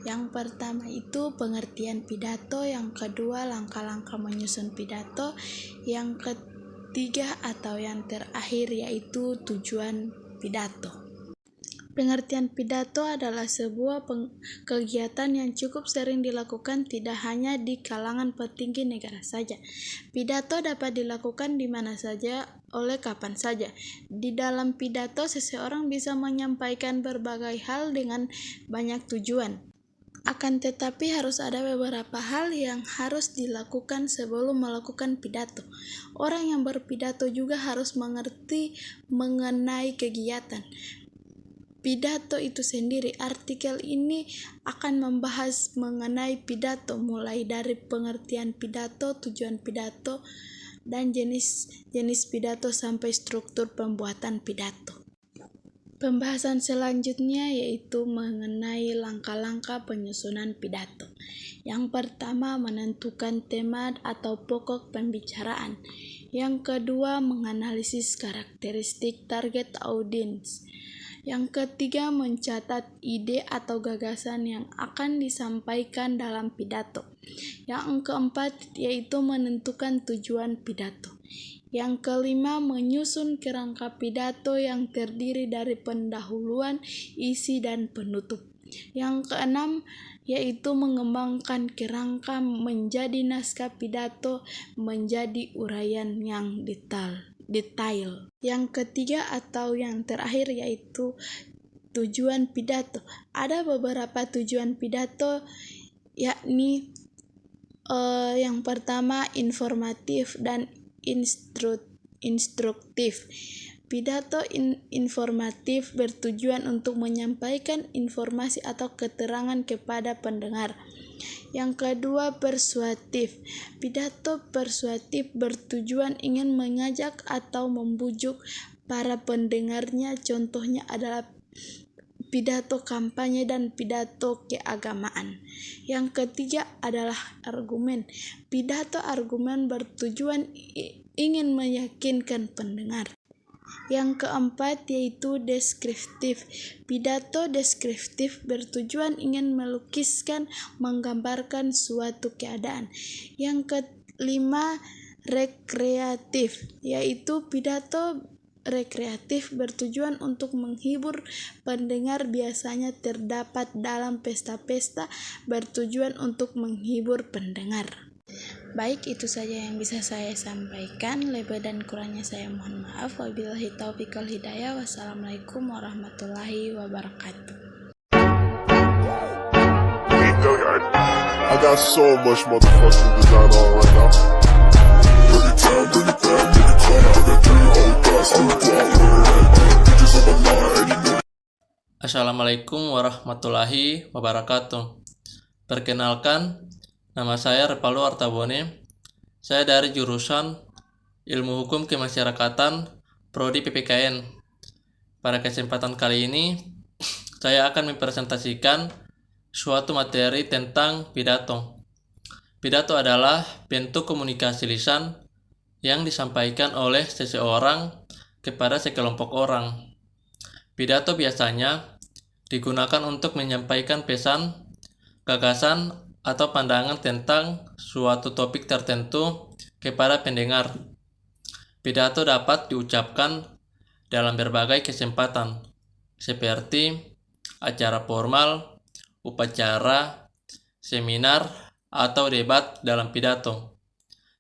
yang pertama itu pengertian pidato, yang kedua langkah-langkah menyusun pidato, yang ketiga atau yang terakhir yaitu tujuan pidato. Pengertian pidato adalah sebuah kegiatan yang cukup sering dilakukan tidak hanya di kalangan petinggi negara saja. Pidato dapat dilakukan di mana saja, oleh kapan saja. Di dalam pidato, seseorang bisa menyampaikan berbagai hal dengan banyak tujuan. Akan tetapi harus ada beberapa hal yang harus dilakukan sebelum melakukan pidato. Orang yang berpidato juga harus mengerti mengenai kegiatan pidato itu sendiri. Artikel ini akan membahas mengenai pidato, mulai dari pengertian pidato, tujuan pidato, dan jenis pidato sampai struktur pembuatan pidato. Pembahasan selanjutnya yaitu mengenai langkah-langkah penyusunan pidato. Yang pertama, menentukan tema atau pokok pembicaraan. Yang kedua, menganalisis karakteristik target audiens. Yang ketiga, mencatat ide atau gagasan yang akan disampaikan dalam pidato. Yang keempat, yaitu menentukan tujuan pidato. Yang kelima, menyusun kerangka pidato yang terdiri dari pendahuluan, isi, dan penutup. Yang keenam, yaitu mengembangkan kerangka menjadi naskah pidato menjadi uraian yang detail. Yang ketiga atau yang terakhir yaitu tujuan pidato. Ada beberapa tujuan pidato, yakni yang pertama informatif dan instruktif. Pidato informatif bertujuan untuk menyampaikan informasi atau keterangan kepada pendengar. Yang kedua, persuasif. Pidato persuasif bertujuan ingin mengajak atau membujuk para pendengarnya. Contohnya adalah pidato kampanye dan pidato keagamaan. Yang ketiga adalah argumen. Pidato argumen bertujuan ingin meyakinkan pendengar. Yang keempat yaitu deskriptif. Pidato deskriptif bertujuan ingin melukiskan, menggambarkan suatu keadaan. Yang kelima, rekreatif, yaitu pidato rekreatif bertujuan untuk menghibur pendengar, biasanya terdapat dalam pesta-pesta bertujuan untuk menghibur pendengar. Baik, itu saja yang bisa saya sampaikan. Lebih dan kurangnya saya mohon maaf. Wabillahi taufiq wal hidayah. Wassalamualaikum warahmatullahi wabarakatuh. I got so much motherfucking design on right now. Bring it down, bring it down, bring it down. I got 3 old guys on the block, bitches on my line, you know. Assalamualaikum warahmatullahi wabarakatuh. Perkenalkan, nama saya Repalu Artabone. Saya dari jurusan Ilmu Hukum Kemasyarakatan Prodi PPKN. Pada kesempatan kali ini, saya akan mempresentasikan suatu materi tentang pidato. Pidato adalah bentuk komunikasi lisan yang disampaikan oleh seseorang kepada sekelompok orang. Pidato biasanya digunakan untuk menyampaikan pesan, gagasan, atau pandangan tentang suatu topik tertentu kepada pendengar. Pidato dapat diucapkan dalam berbagai kesempatan, seperti acara formal, upacara, seminar, atau debat. Dalam pidato,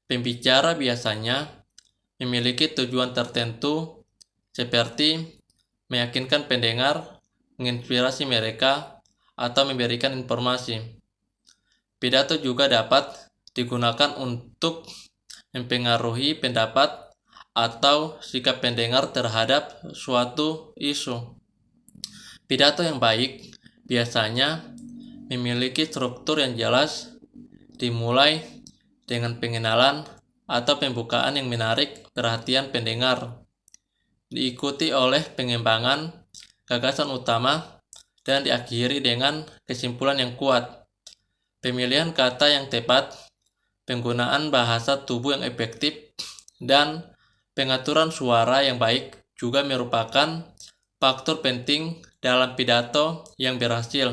pembicara biasanya memiliki tujuan tertentu, seperti meyakinkan pendengar, menginspirasi mereka, atau memberikan informasi. Pidato juga dapat digunakan untuk mempengaruhi pendapat atau sikap pendengar terhadap suatu isu. Pidato yang baik biasanya memiliki struktur yang jelas, dimulai dengan pengenalan atau pembukaan yang menarik perhatian pendengar, diikuti oleh pengembangan gagasan utama, dan diakhiri dengan kesimpulan yang kuat. Pemilihan kata yang tepat, penggunaan bahasa tubuh yang efektif, dan pengaturan suara yang baik juga merupakan faktor penting dalam pidato yang berhasil.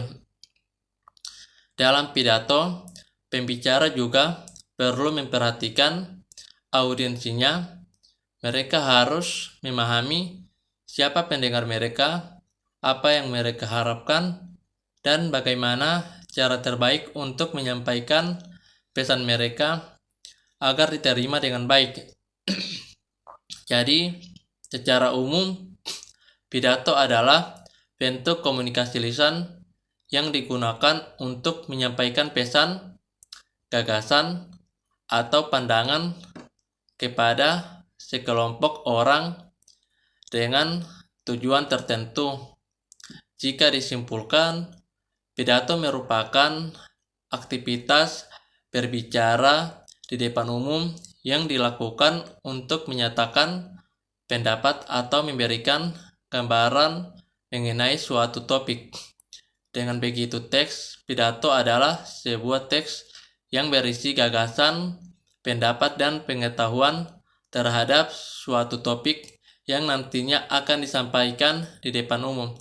Dalam pidato, pembicara juga perlu memperhatikan audiensinya. Mereka harus memahami siapa pendengar mereka, apa yang mereka harapkan, dan bagaimana cara terbaik untuk menyampaikan pesan mereka agar diterima dengan baik. Jadi, secara umum, pidato adalah bentuk komunikasi lisan yang digunakan untuk menyampaikan pesan, gagasan, atau pandangan kepada sekelompok orang dengan tujuan tertentu. Jika disimpulkan, pidato merupakan aktivitas berbicara di depan umum yang dilakukan untuk menyatakan pendapat atau memberikan gambaran mengenai suatu topik. Dengan begitu, teks pidato adalah sebuah teks yang berisi gagasan, pendapat, dan pengetahuan terhadap suatu topik yang nantinya akan disampaikan di depan umum.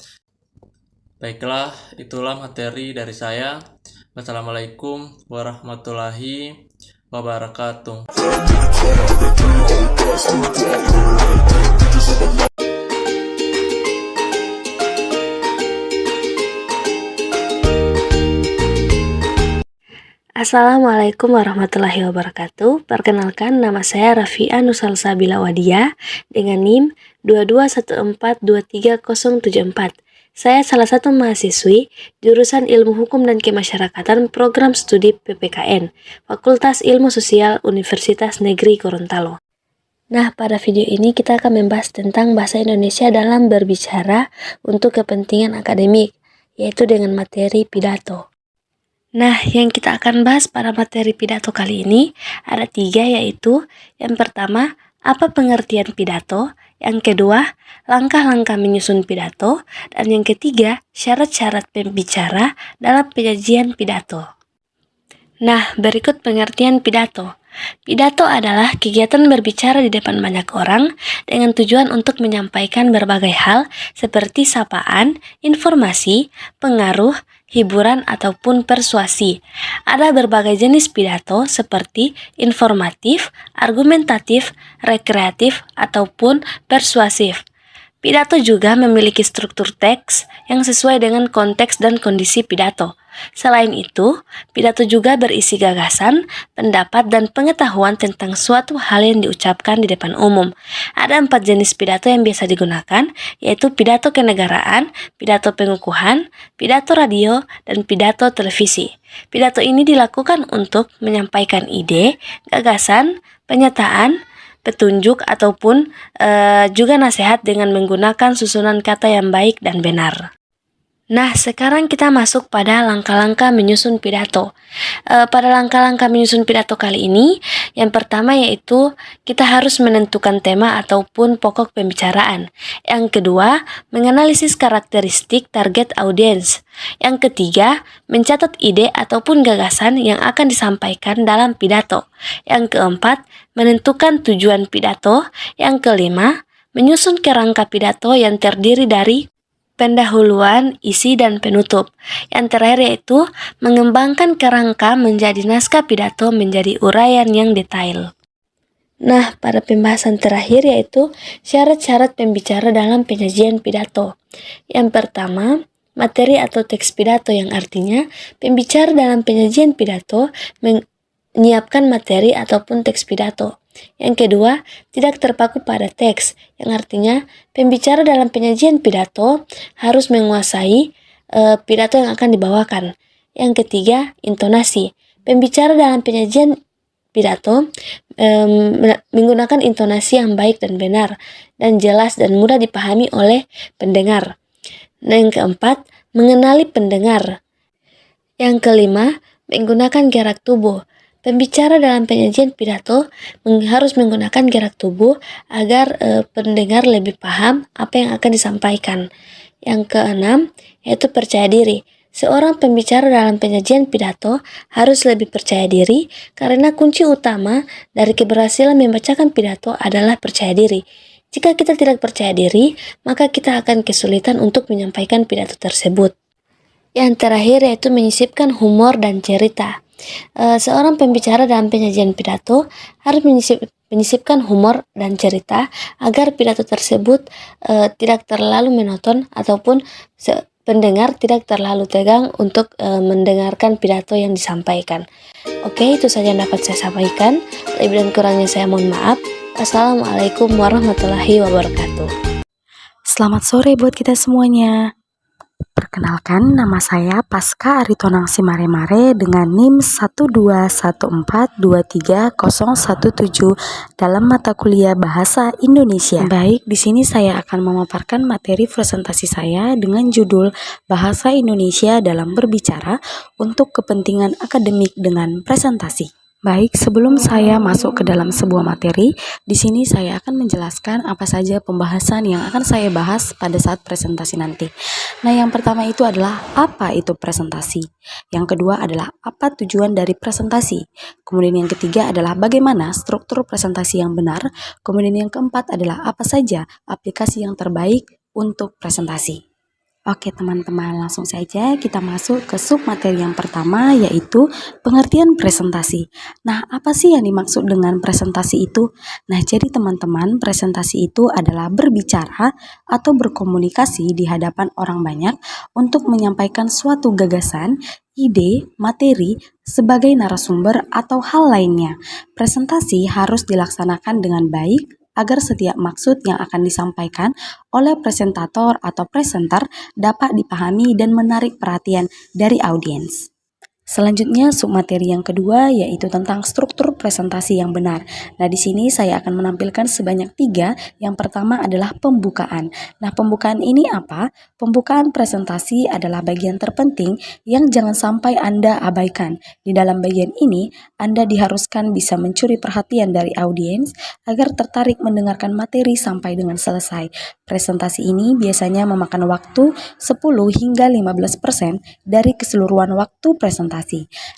Baiklah, itulah materi dari saya. Wassalamualaikum warahmatullahi wabarakatuh. Assalamualaikum warahmatullahi wabarakatuh. Perkenalkan, nama saya Rafia Nusalsabila Wadia dengan NIM 221423074. Saya salah satu mahasiswi jurusan Ilmu Hukum dan Kemasyarakatan Program Studi PPKN, Fakultas Ilmu Sosial Universitas Negeri Gorontalo. Nah, pada video ini kita akan membahas tentang bahasa Indonesia dalam berbicara untuk kepentingan akademik, yaitu dengan materi pidato. Nah, yang kita akan bahas pada materi pidato kali ini ada 3, yaitu yang pertama, apa pengertian pidato, yang kedua, langkah-langkah menyusun pidato, dan yang ketiga, syarat-syarat pembicara dalam penyajian pidato. Nah, berikut pengertian pidato. Pidato adalah kegiatan berbicara di depan banyak orang dengan tujuan untuk menyampaikan berbagai hal seperti sapaan, informasi, pengaruh, hiburan, ataupun persuasi. Ada berbagai jenis pidato seperti informatif, argumentatif, rekreatif, ataupun persuasif. Pidato juga memiliki struktur teks yang sesuai dengan konteks dan kondisi pidato. Selain itu, pidato juga berisi gagasan, pendapat, dan pengetahuan tentang suatu hal yang diucapkan di depan umum. Ada 4 jenis pidato yang biasa digunakan, yaitu pidato kenegaraan, pidato pengukuhan, pidato radio, dan pidato televisi. Pidato ini dilakukan untuk menyampaikan ide, gagasan, pernyataan, petunjuk, ataupun juga nasihat dengan menggunakan susunan kata yang baik dan benar. Nah, sekarang kita masuk pada langkah-langkah menyusun pidato. Pada langkah-langkah menyusun pidato kali ini, yang pertama yaitu kita harus menentukan tema ataupun pokok pembicaraan. Yang kedua, menganalisis karakteristik target audiens. Yang ketiga, mencatat ide ataupun gagasan yang akan disampaikan dalam pidato. Yang keempat, menentukan tujuan pidato. Yang kelima, menyusun kerangka pidato yang terdiri dari pendahuluan, isi, dan penutup. Yang terakhir yaitu mengembangkan kerangka menjadi naskah pidato menjadi uraian yang detail. Nah, pada pembahasan terakhir yaitu syarat-syarat pembicara dalam penyajian pidato. Yang pertama, materi atau teks pidato, yang artinya pembicara dalam penyajian pidato menyiapkan materi ataupun teks pidato. Yang kedua, tidak terpaku pada teks, yang artinya pembicara dalam penyajian pidato harus menguasai pidato yang akan dibawakan. Yang ketiga, intonasi. Pembicara dalam penyajian pidato menggunakan intonasi yang baik dan benar, dan jelas dan mudah dipahami oleh pendengar. Dan yang keempat, mengenali pendengar. Yang kelima, menggunakan gerak tubuh. Pembicara dalam penyajian pidato harus menggunakan gerak tubuh agar pendengar lebih paham apa yang akan disampaikan. Yang keenam, yaitu percaya diri. Seorang pembicara dalam penyajian pidato harus lebih percaya diri karena kunci utama dari keberhasilan membacakan pidato adalah percaya diri. Jika kita tidak percaya diri, maka kita akan kesulitan untuk menyampaikan pidato tersebut. Yang terakhir yaitu menyisipkan humor dan cerita. Seorang pembicara dalam penyajian pidato harus menyisipkan humor dan cerita agar pidato tersebut tidak terlalu monoton ataupun pendengar tidak terlalu tegang untuk mendengarkan pidato yang disampaikan. Oke, itu saja yang dapat saya sampaikan. Lebih dan kurangnya saya mohon maaf. Assalamualaikum warahmatullahi wabarakatuh. Selamat sore buat kita semuanya. Perkenalkan, nama saya Pasca Aritonangsi Mare dengan NIM 121423017 dalam mata kuliah Bahasa Indonesia. Baik, di sini saya akan memaparkan materi presentasi saya dengan judul Bahasa Indonesia dalam Berbicara untuk Kepentingan Akademik dengan Presentasi. Baik, sebelum saya masuk ke dalam sebuah materi, di sini saya akan menjelaskan apa saja pembahasan yang akan saya bahas pada saat presentasi nanti. Nah, yang pertama itu adalah apa itu presentasi. Yang kedua adalah apa tujuan dari presentasi. Kemudian yang ketiga adalah bagaimana struktur presentasi yang benar. Kemudian yang keempat adalah apa saja aplikasi yang terbaik untuk presentasi. Oke teman-teman, langsung saja kita masuk ke sub materi yang pertama, yaitu pengertian presentasi. Nah, apa sih yang dimaksud dengan presentasi itu? Nah, jadi teman-teman, presentasi itu adalah berbicara atau berkomunikasi di hadapan orang banyak untuk menyampaikan suatu gagasan, ide, materi, sebagai narasumber atau hal lainnya. Presentasi harus dilaksanakan dengan baik, agar setiap maksud yang akan disampaikan oleh presentator atau presenter dapat dipahami dan menarik perhatian dari audiens. Selanjutnya submateri yang kedua yaitu tentang struktur presentasi yang benar. Nah, di sini saya akan menampilkan sebanyak 3. Yang pertama adalah pembukaan. Nah, pembukaan ini apa? Pembukaan presentasi adalah bagian terpenting yang jangan sampai Anda abaikan. Di dalam bagian ini, Anda diharuskan bisa mencuri perhatian dari audiens agar tertarik mendengarkan materi sampai dengan selesai. Presentasi ini biasanya memakan waktu 10 hingga 15% dari keseluruhan waktu presentasi.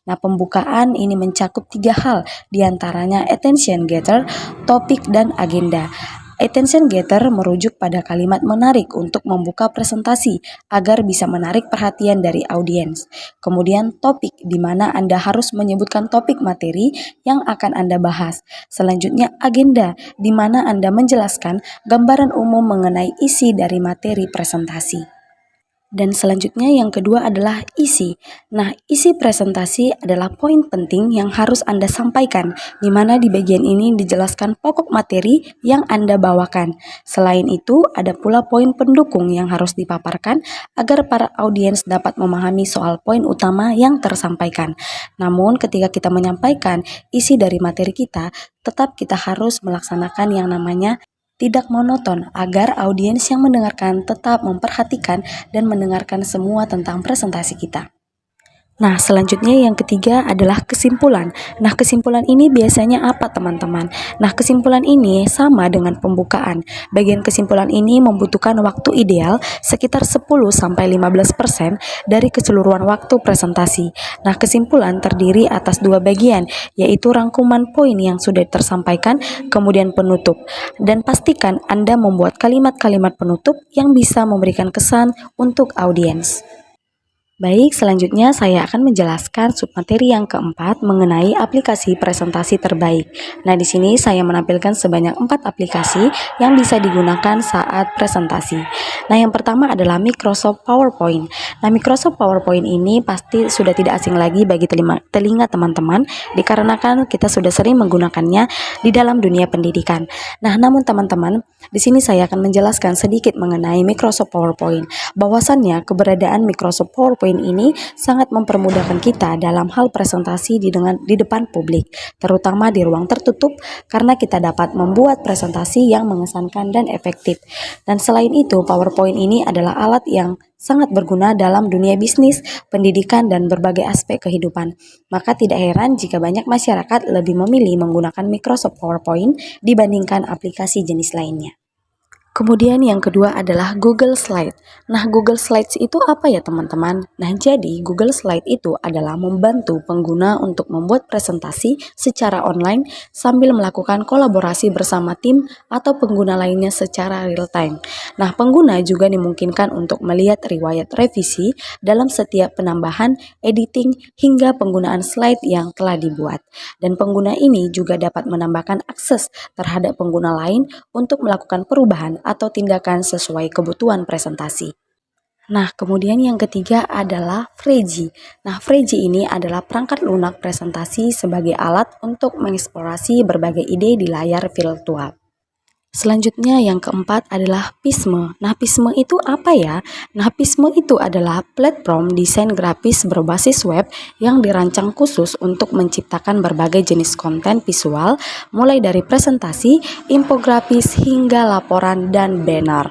Nah, pembukaan ini mencakup 3 hal, diantaranya attention getter, topik, dan agenda. Attention getter merujuk pada kalimat menarik untuk membuka presentasi agar bisa menarik perhatian dari audiens. Kemudian topik, di mana Anda harus menyebutkan topik materi yang akan Anda bahas. Selanjutnya agenda, di mana Anda menjelaskan gambaran umum mengenai isi dari materi presentasi. Dan selanjutnya yang kedua adalah isi. Nah, isi presentasi adalah poin penting yang harus Anda sampaikan, di mana di bagian ini dijelaskan pokok materi yang Anda bawakan. Selain itu, ada pula poin pendukung yang harus dipaparkan agar para audiens dapat memahami soal poin utama yang tersampaikan. Namun, ketika kita menyampaikan isi dari materi kita, tetap kita harus melaksanakan yang namanya tidak monoton agar audiens yang mendengarkan tetap memperhatikan dan mendengarkan semua tentang presentasi kita. Nah, selanjutnya yang ketiga adalah kesimpulan. Nah, kesimpulan ini biasanya apa teman-teman? Nah, kesimpulan ini sama dengan pembukaan. Bagian kesimpulan ini membutuhkan waktu ideal sekitar 10-15% dari keseluruhan waktu presentasi. Nah, kesimpulan terdiri atas 2 bagian, yaitu rangkuman poin yang sudah tersampaikan, kemudian penutup. Dan pastikan Anda membuat kalimat-kalimat penutup yang bisa memberikan kesan untuk audiens. Baik, selanjutnya saya akan menjelaskan submateri yang keempat mengenai aplikasi presentasi terbaik. Nah, di sini saya menampilkan sebanyak 4 aplikasi yang bisa digunakan saat presentasi. Nah, yang pertama adalah Microsoft PowerPoint. Nah, Microsoft PowerPoint ini pasti sudah tidak asing lagi bagi telinga teman-teman, dikarenakan kita sudah sering menggunakannya di dalam dunia pendidikan. Nah, namun teman-teman, di sini saya akan menjelaskan sedikit mengenai Microsoft PowerPoint. Bahwasannya keberadaan Microsoft PowerPoint ini sangat mempermudahkan kita dalam hal presentasi di depan publik, terutama di ruang tertutup, karena kita dapat membuat presentasi yang mengesankan dan efektif. Dan selain itu, PowerPoint ini adalah alat yang sangat berguna dalam dunia bisnis, pendidikan, dan berbagai aspek kehidupan. Maka tidak heran jika banyak masyarakat lebih memilih menggunakan Microsoft PowerPoint dibandingkan aplikasi jenis lainnya. Kemudian yang kedua adalah Google Slide. Nah, Google Slides itu apa ya teman-teman? Nah, jadi Google Slide itu adalah membantu pengguna untuk membuat presentasi secara online sambil melakukan kolaborasi bersama tim atau pengguna lainnya secara real time. Nah, pengguna juga dimungkinkan untuk melihat riwayat revisi dalam setiap penambahan, editing, hingga penggunaan slide yang telah dibuat. Dan pengguna ini juga dapat menambahkan akses terhadap pengguna lain untuk melakukan perubahan atau tindakan sesuai kebutuhan presentasi. Nah, kemudian yang ketiga adalah Fregi. Nah, Fregi ini adalah perangkat lunak presentasi sebagai alat untuk mengeksplorasi berbagai ide di layar virtual. Selanjutnya yang keempat adalah Pismo. Nah, Pismo itu apa ya? Nah, Pismo itu adalah platform desain grafis berbasis web yang dirancang khusus untuk menciptakan berbagai jenis konten visual, mulai dari presentasi, infografis, hingga laporan dan banner.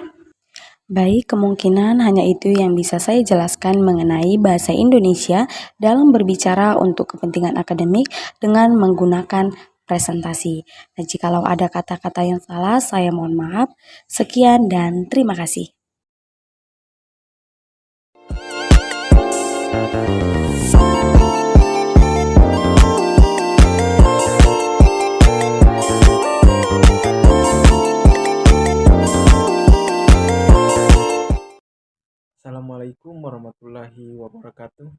Baik, kemungkinan hanya itu yang bisa saya jelaskan mengenai bahasa Indonesia dalam berbicara untuk kepentingan akademik dengan menggunakan presentasi. Nah, jikalau ada kata-kata yang salah, saya mohon maaf. Sekian dan terima kasih. Assalamualaikum warahmatullahi wabarakatuh.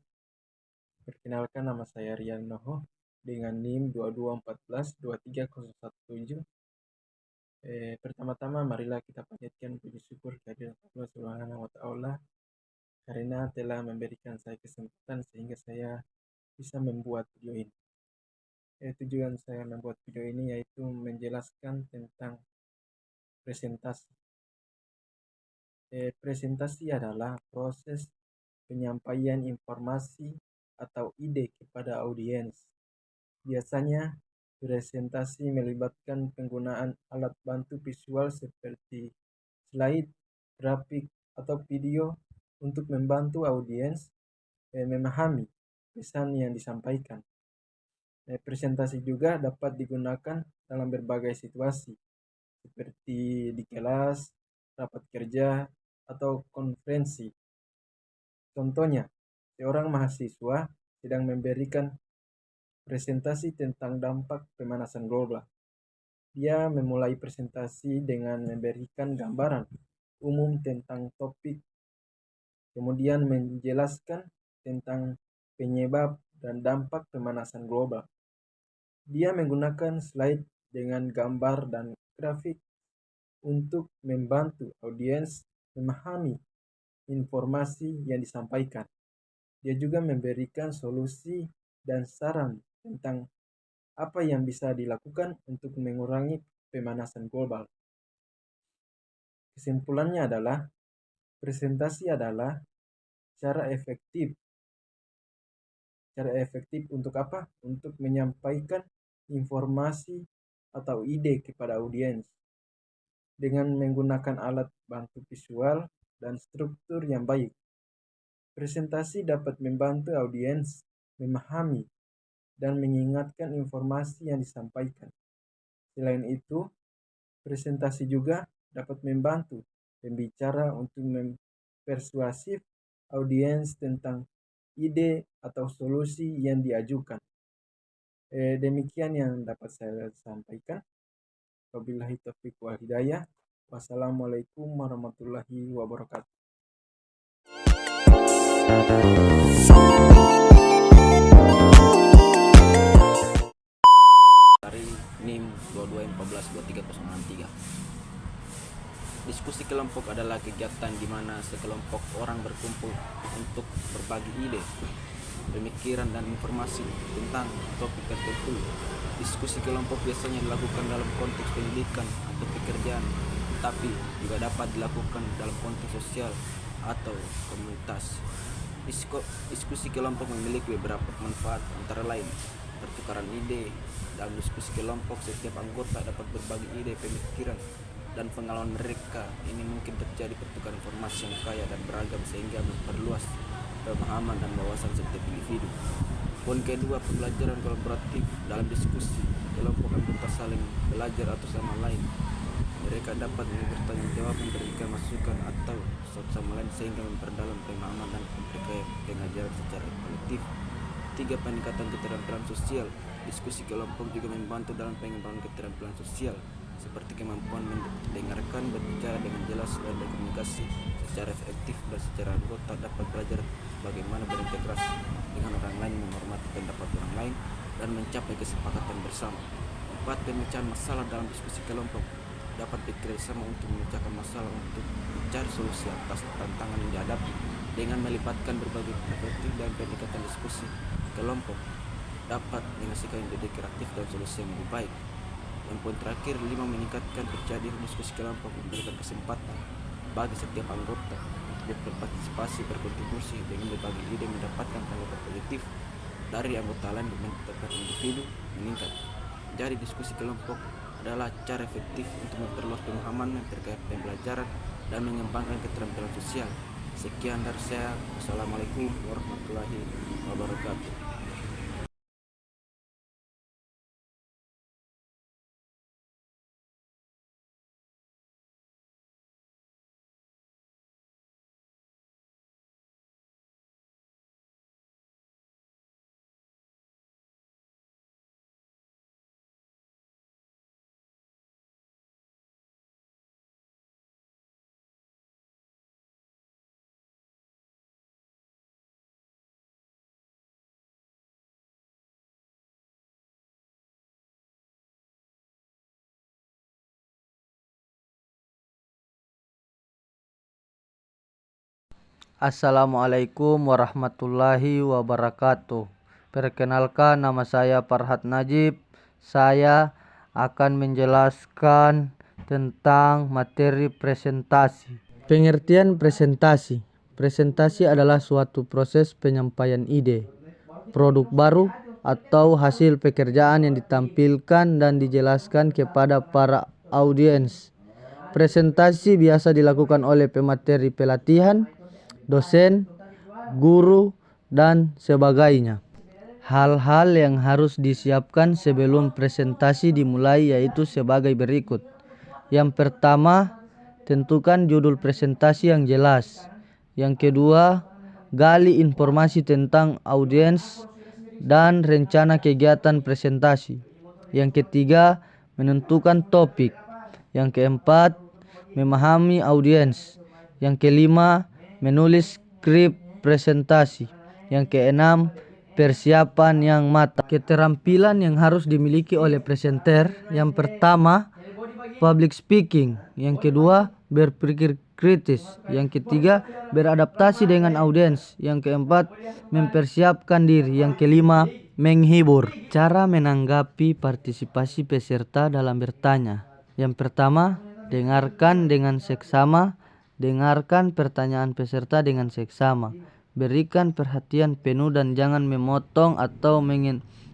Perkenalkan, nama saya Rian Noho dengan NIM 2214230117. Pertama-tama marilah kita panjatkan puji syukur kehadirat Allah Subhanahu wa taala karena telah memberikan saya kesempatan sehingga saya bisa membuat video ini. Tujuan saya membuat video ini yaitu menjelaskan tentang presentasi. Presentasi adalah proses penyampaian informasi atau ide kepada audiens. Biasanya, presentasi melibatkan penggunaan alat bantu visual seperti slide, grafik, atau video untuk membantu audiens memahami pesan yang disampaikan. Presentasi juga dapat digunakan dalam berbagai situasi, seperti di kelas, rapat kerja, atau konferensi. Contohnya, seorang mahasiswa sedang memberikan presentasi tentang dampak pemanasan global. Dia memulai presentasi dengan memberikan gambaran umum tentang topik, kemudian menjelaskan tentang penyebab dan dampak pemanasan global. Dia menggunakan slide dengan gambar dan grafik untuk membantu audiens memahami informasi yang disampaikan. Dia juga memberikan solusi dan saran tentang apa yang bisa dilakukan untuk mengurangi pemanasan global. Kesimpulannya adalah, presentasi adalah cara efektif untuk apa? Untuk menyampaikan informasi atau ide kepada audiens dengan menggunakan alat bantu visual dan struktur yang baik. Presentasi dapat membantu audiens memahami dan mengingatkan informasi yang disampaikan. Selain itu, presentasi juga dapat membantu pembicara untuk mempersuasif audiens tentang ide atau solusi yang diajukan. Demikian yang dapat saya sampaikan. Wabillahi taufiq wal hidayah. Wassalamualaikum warahmatullahi wabarakatuh. Dari NIM 22142303. Diskusi kelompok adalah kegiatan di mana sekelompok orang berkumpul untuk berbagi ide, pemikiran, dan informasi tentang topik tertentu. Diskusi kelompok biasanya dilakukan dalam konteks pendidikan atau pekerjaan, tapi juga dapat dilakukan dalam konteks sosial atau komunitas. Diskusi kelompok memiliki beberapa manfaat, antara lain pertukaran ide. Dalam diskusi kelompok, setiap anggota dapat berbagi ide, pemikiran, dan pengalaman mereka. Ini mungkin terjadi pertukaran informasi yang kaya dan beragam sehingga memperluas pemahaman dan wawasan setiap individu. Poin kedua, pembelajaran kolaboratif. Dalam diskusi kelompok, anggota saling belajar atau sama lain. Mereka dapat bertanggung jawab, memberikan masukan atau satu sama lain sehingga memperdalam pemahaman dan memperkaya pengajaran secara kolektif. 3. Peningkatan keterampilan sosial. Diskusi kelompok juga membantu dalam pengembangan keterampilan sosial, seperti kemampuan mendengarkan, berbicara dengan jelas, dan berkomunikasi secara efektif, dan secara anggota dapat belajar bagaimana berintegrasi dengan orang lain, menghormati pendapat orang lain, dan mencapai kesepakatan bersama. 4. Pemecahan masalah. Dalam diskusi kelompok dapat bekerjasama untuk memecahkan masalah untuk mencari solusi atas tantangan yang dihadapi dengan melibatkan berbagai perspektif dan pendekatan. Diskusi kelompok dapat menghasilkan ide kreatif dan solusi yang lebih baik. Yang poin terakhir, 5. Meningkatkan percaya diri. Diskusi kelompok memberikan kesempatan bagi setiap anggota untuk berpartisipasi, berkontribusi dengan berbagi ide, mendapatkan tanggapan positif dari anggota lain, dan meningkatkan individu meningkat. Jadi diskusi kelompok adalah cara efektif untuk memperluas pemahaman terkait pembelajaran dan mengembangkan keterampilan sosial. Sekian dari saya. Assalamualaikum warahmatullahi wabarakatuh. Assalamualaikum warahmatullahi wabarakatuh. Perkenalkan, nama saya Farhat Najib. Saya akan menjelaskan tentang materi presentasi. Pengertian presentasi. Presentasi adalah suatu proses penyampaian ide, produk baru, atau hasil pekerjaan yang ditampilkan dan dijelaskan kepada para audiens. Presentasi biasa dilakukan oleh pemateri pelatihan, dosen, guru, dan sebagainya. Hal-hal yang harus disiapkan sebelum presentasi dimulai yaitu sebagai berikut. Yang pertama, tentukan judul presentasi yang jelas. Yang kedua, gali informasi tentang audiens dan rencana kegiatan presentasi. Yang ketiga, menentukan topik. Yang keempat, memahami audiens. Yang kelima, menulis skrip presentasi. Yang keenam, persiapan yang matang. Keterampilan yang harus dimiliki oleh presenter. Yang pertama, public speaking. Yang kedua, berpikir kritis. Yang ketiga, beradaptasi dengan audiens. Yang keempat, mempersiapkan diri. Yang kelima, menghibur. Cara menanggapi partisipasi peserta dalam bertanya. Yang pertama, dengarkan dengan seksama. Dengarkan pertanyaan peserta dengan seksama. Berikan perhatian penuh dan jangan memotong atau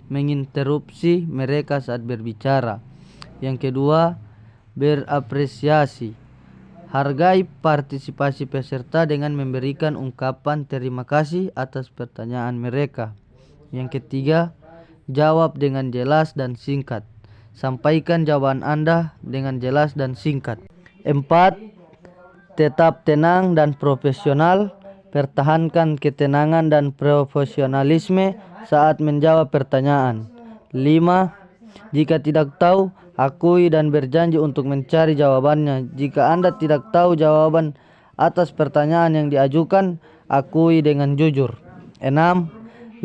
menginterupsi mereka saat berbicara. Yang kedua, berapresiasi. Hargai partisipasi peserta dengan memberikan ungkapan terima kasih atas pertanyaan mereka. Yang ketiga, jawab dengan jelas dan singkat. Sampaikan jawaban Anda dengan jelas dan singkat. 4. Tetap tenang dan profesional. Pertahankan ketenangan dan profesionalisme saat menjawab pertanyaan. 5. Jika tidak tahu, akui dan berjanji untuk mencari jawabannya. Jika Anda tidak tahu jawaban atas pertanyaan yang diajukan, akui dengan jujur. 6.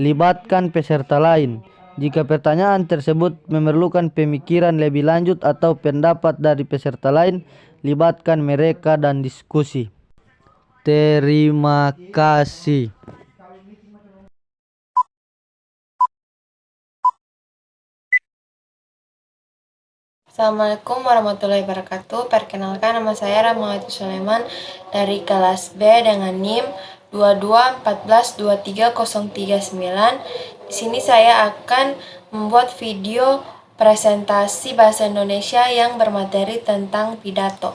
Libatkan peserta lain. Jika pertanyaan tersebut memerlukan pemikiran lebih lanjut atau pendapat dari peserta lain, libatkan mereka dan diskusi. Terima kasih. Assalamualaikum warahmatullahi wabarakatuh. Perkenalkan, nama saya Rahmawati Sulaiman dari kelas B dengan NIM 2214230339. Di sini saya akan membuat video presentasi bahasa Indonesia yang bermateri tentang pidato.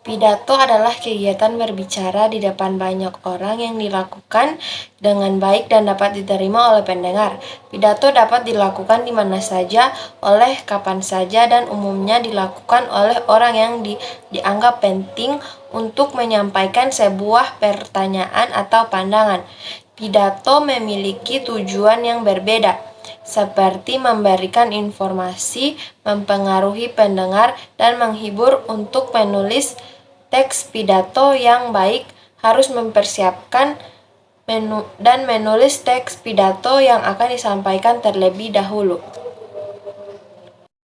Pidato adalah kegiatan berbicara di depan banyak orang yang dilakukan dengan baik dan dapat diterima oleh pendengar. Pidato dapat dilakukan di mana saja, oleh kapan saja, dan umumnya dilakukan oleh orang yang dianggap penting untuk menyampaikan sebuah pertanyaan atau pandangan. Pidato memiliki tujuan yang berbeda, seperti memberikan informasi, mempengaruhi pendengar, dan menghibur. Untuk menulis teks pidato yang baik harus mempersiapkan dan menulis teks pidato yang akan disampaikan terlebih dahulu.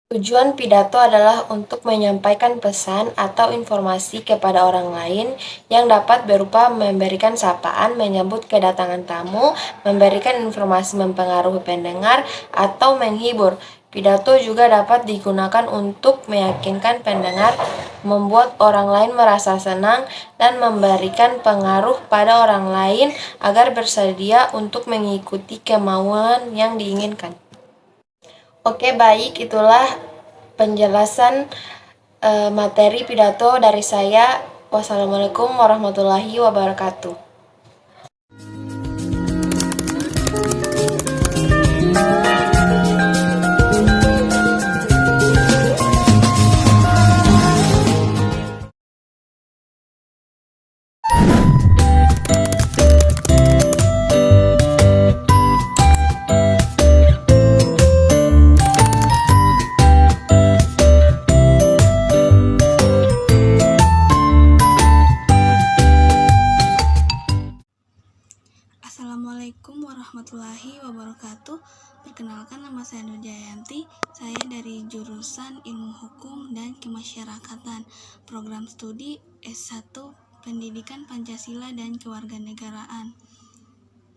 Tujuan pidato adalah untuk menyampaikan pesan atau informasi kepada orang lain yang dapat berupa memberikan sapaan, menyambut kedatangan tamu, memberikan informasi mempengaruhi pendengar, atau menghibur. Pidato juga dapat digunakan untuk meyakinkan pendengar, membuat orang lain merasa senang, dan memberikan pengaruh pada orang lain agar bersedia untuk mengikuti kemauan yang diinginkan. Oke, baik, itulah penjelasan materi pidato dari saya. Wassalamualaikum warahmatullahi wabarakatuh. Assalamualaikum warahmatullahi wabarakatuh. Perkenalkan, nama saya Nur Jayanti. Saya dari jurusan Ilmu Hukum dan Kemasyarakatan, program studi S1 Pendidikan Pancasila dan Kewarganegaraan.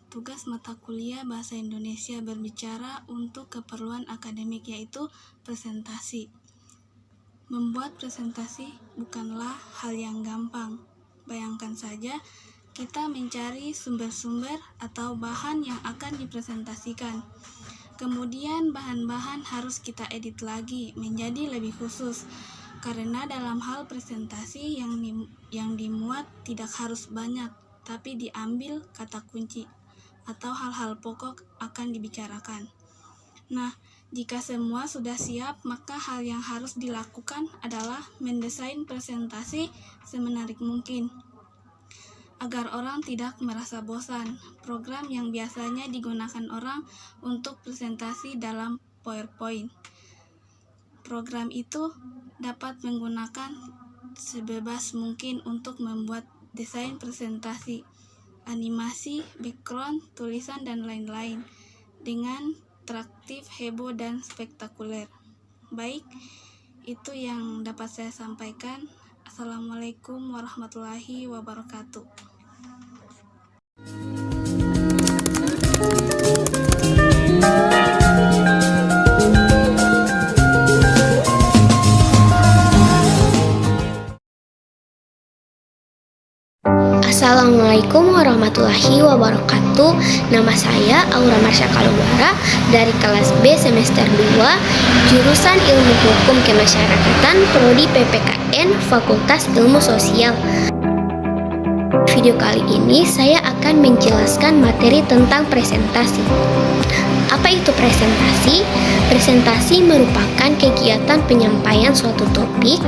Tugas mata kuliah Bahasa Indonesia berbicara untuk keperluan akademik, yaitu presentasi. Membuat presentasi bukanlah hal yang gampang. Bayangkan saja kita mencari sumber-sumber atau bahan yang akan dipresentasikan. Kemudian bahan-bahan harus kita edit lagi menjadi lebih khusus, karena dalam hal presentasi yang dimuat tidak harus banyak, tapi diambil kata kunci atau hal-hal pokok akan dibicarakan. Nah, jika semua sudah siap, maka hal yang harus dilakukan adalah mendesain presentasi semenarik mungkin, agar orang tidak merasa bosan. Program yang biasanya digunakan orang untuk presentasi dalam PowerPoint. Program itu dapat menggunakan sebebas mungkin untuk membuat desain presentasi, animasi, background, tulisan, dan lain-lain dengan interaktif, heboh, dan spektakuler. Baik, itu yang dapat saya sampaikan. Assalamualaikum warahmatullahi wabarakatuh. Assalamualaikum warahmatullahi wabarakatuh. Nama saya Aura Marsha Kalubara dari kelas B semester 2, jurusan Ilmu Hukum Kemasyarakatan, Prodi PPKN, Fakultas Ilmu Sosial. Video kali ini saya akan menjelaskan materi tentang presentasi. Apa itu presentasi? Presentasi merupakan kegiatan penyampaian suatu topik,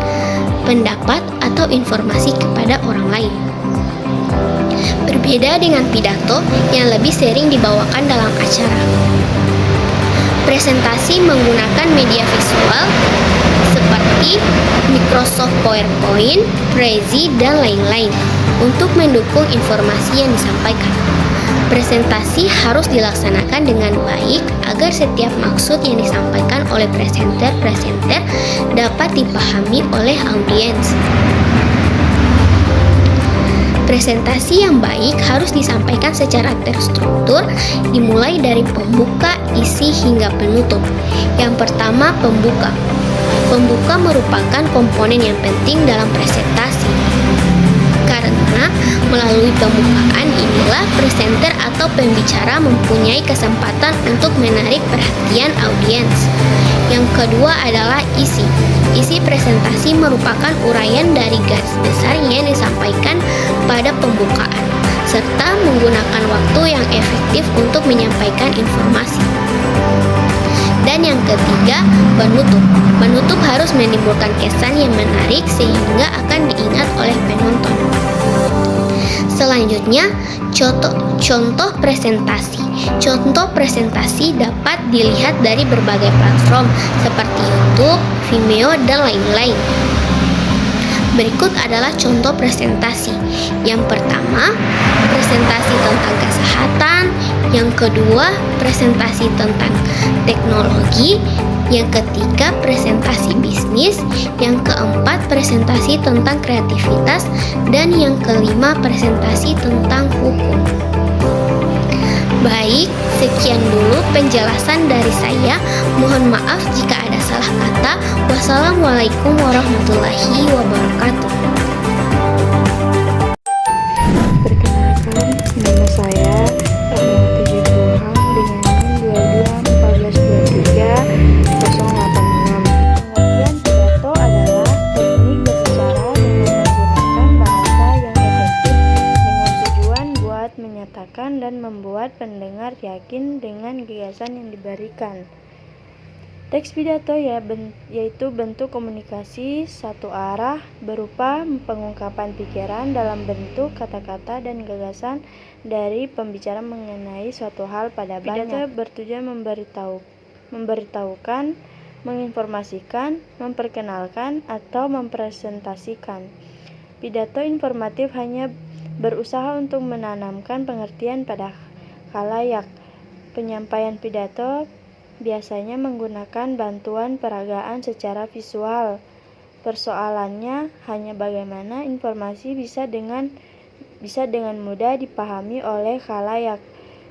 pendapat, atau informasi kepada orang lain. Berbeda dengan pidato yang lebih sering dibawakan dalam acara. Presentasi menggunakan media visual seperti Microsoft PowerPoint, Prezi, dan lain-lain untuk mendukung informasi yang disampaikan. Presentasi harus dilaksanakan dengan baik agar setiap maksud yang disampaikan oleh presenter dapat dipahami oleh audiens. Presentasi yang baik harus disampaikan secara terstruktur, dimulai dari pembuka, isi, hingga penutup. Yang pertama, pembuka. Pembuka merupakan komponen yang penting dalam presentasi, karena melalui pembukaan inilah presenter atau pembicara mempunyai kesempatan untuk menarik perhatian audiens. Yang kedua adalah isi. Isi presentasi merupakan uraian dari garis besar yang disampaikan pada pembukaan, serta menggunakan waktu yang efektif untuk menyampaikan informasi. Dan yang ketiga, penutup. Penutup harus menimbulkan kesan yang menarik sehingga akan diingat oleh penonton. Selanjutnya, contoh presentasi. Contoh presentasi dapat dilihat dari berbagai platform seperti YouTube, Vimeo, dan lain-lain. Berikut adalah contoh presentasi. Yang pertama, presentasi tentang kesehatan. Yang kedua, presentasi tentang teknologi. Yang ketiga, presentasi bisnis. Yang keempat, presentasi tentang kreativitas. Dan yang kelima, presentasi tentang hukum. Baik, sekian dulu penjelasan dari saya. Mohon maaf jika ada salah kata. Wassalamualaikum warahmatullahi wabarakatuh. Perkenalkan, nama saya Rahmawati Jibuhang dengan NIM 221423 086. Pengertian pidato adalah dikatakan dan membuat pendengar yakin dengan gagasan yang diberikan. Teks pidato yaitu bentuk komunikasi satu arah berupa pengungkapan pikiran dalam bentuk kata-kata dan gagasan dari pembicara mengenai suatu hal pada banyak. Pidato bertujuan memberitahukan, menginformasikan, memperkenalkan, atau mempresentasikan. Pidato informatif hanya berusaha untuk menanamkan pengertian pada khalayak. Penyampaian pidato biasanya menggunakan bantuan peragaan secara visual. Persoalannya hanya bagaimana informasi bisa dengan mudah dipahami oleh khalayak.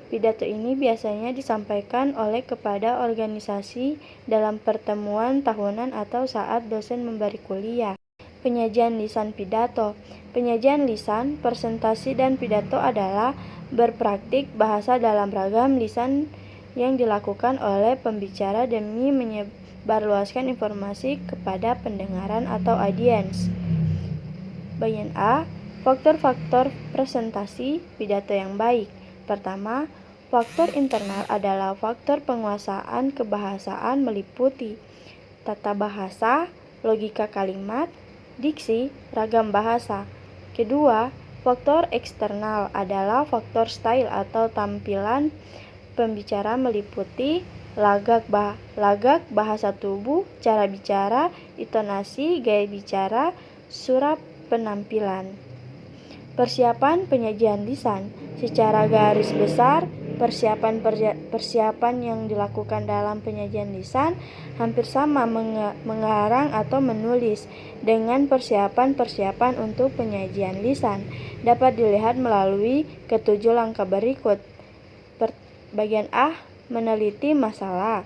Pidato ini biasanya disampaikan oleh kepada organisasi dalam pertemuan tahunan atau saat dosen memberi kuliah. Penyajian lisan pidato. Penyajian lisan, presentasi, dan pidato adalah berpraktik bahasa dalam ragam lisan yang dilakukan oleh pembicara demi menyebarluaskan informasi kepada pendengaran atau audiens. Bagian A, faktor-faktor presentasi pidato yang baik. Pertama, faktor internal adalah faktor penguasaan kebahasaan meliputi tata bahasa, logika kalimat, diksi, ragam bahasa. Kedua, faktor eksternal adalah faktor style atau tampilan pembicara meliputi lagak bahasa tubuh, cara bicara, intonasi, gaya bicara, surat penampilan. Persiapan penyajian lisan. Secara garis besar, persiapan yang dilakukan dalam penyajian lisan hampir sama mengarang atau menulis dengan persiapan untuk penyajian lisan. Dapat dilihat melalui ketujuh langkah berikut. Bagian A, meneliti masalah.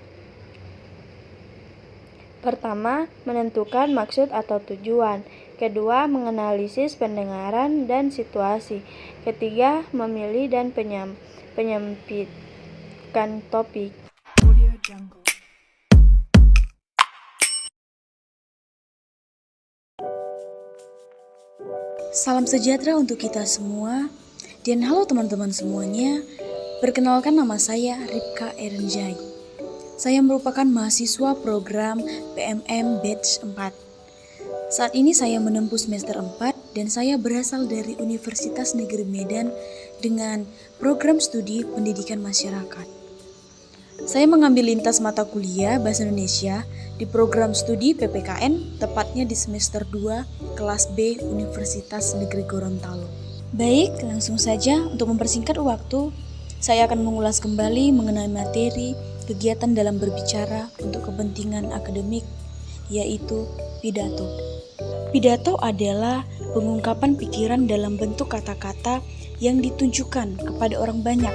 Pertama, menentukan maksud atau tujuan. Kedua, menganalisis pendengaran dan situasi. Ketiga, memilih dan penyempitkan topik. Salam sejahtera untuk kita semua, dan halo teman-teman semuanya. Perkenalkan, nama saya Ripka Erenjai. Saya merupakan mahasiswa program PMM Batch 4. Saat ini saya menempuh semester 4 dan saya berasal dari Universitas Negeri Medan dengan program studi pendidikan masyarakat. Saya mengambil lintas mata kuliah Bahasa Indonesia di program studi PPKN, tepatnya di semester 2 kelas B Universitas Negeri Gorontalo. Baik, langsung saja untuk mempersingkat waktu, saya akan mengulas kembali mengenai materi kegiatan dalam berbicara untuk kepentingan akademik, yaitu pidato. Pidato adalah pengungkapan pikiran dalam bentuk kata-kata yang ditunjukkan kepada orang banyak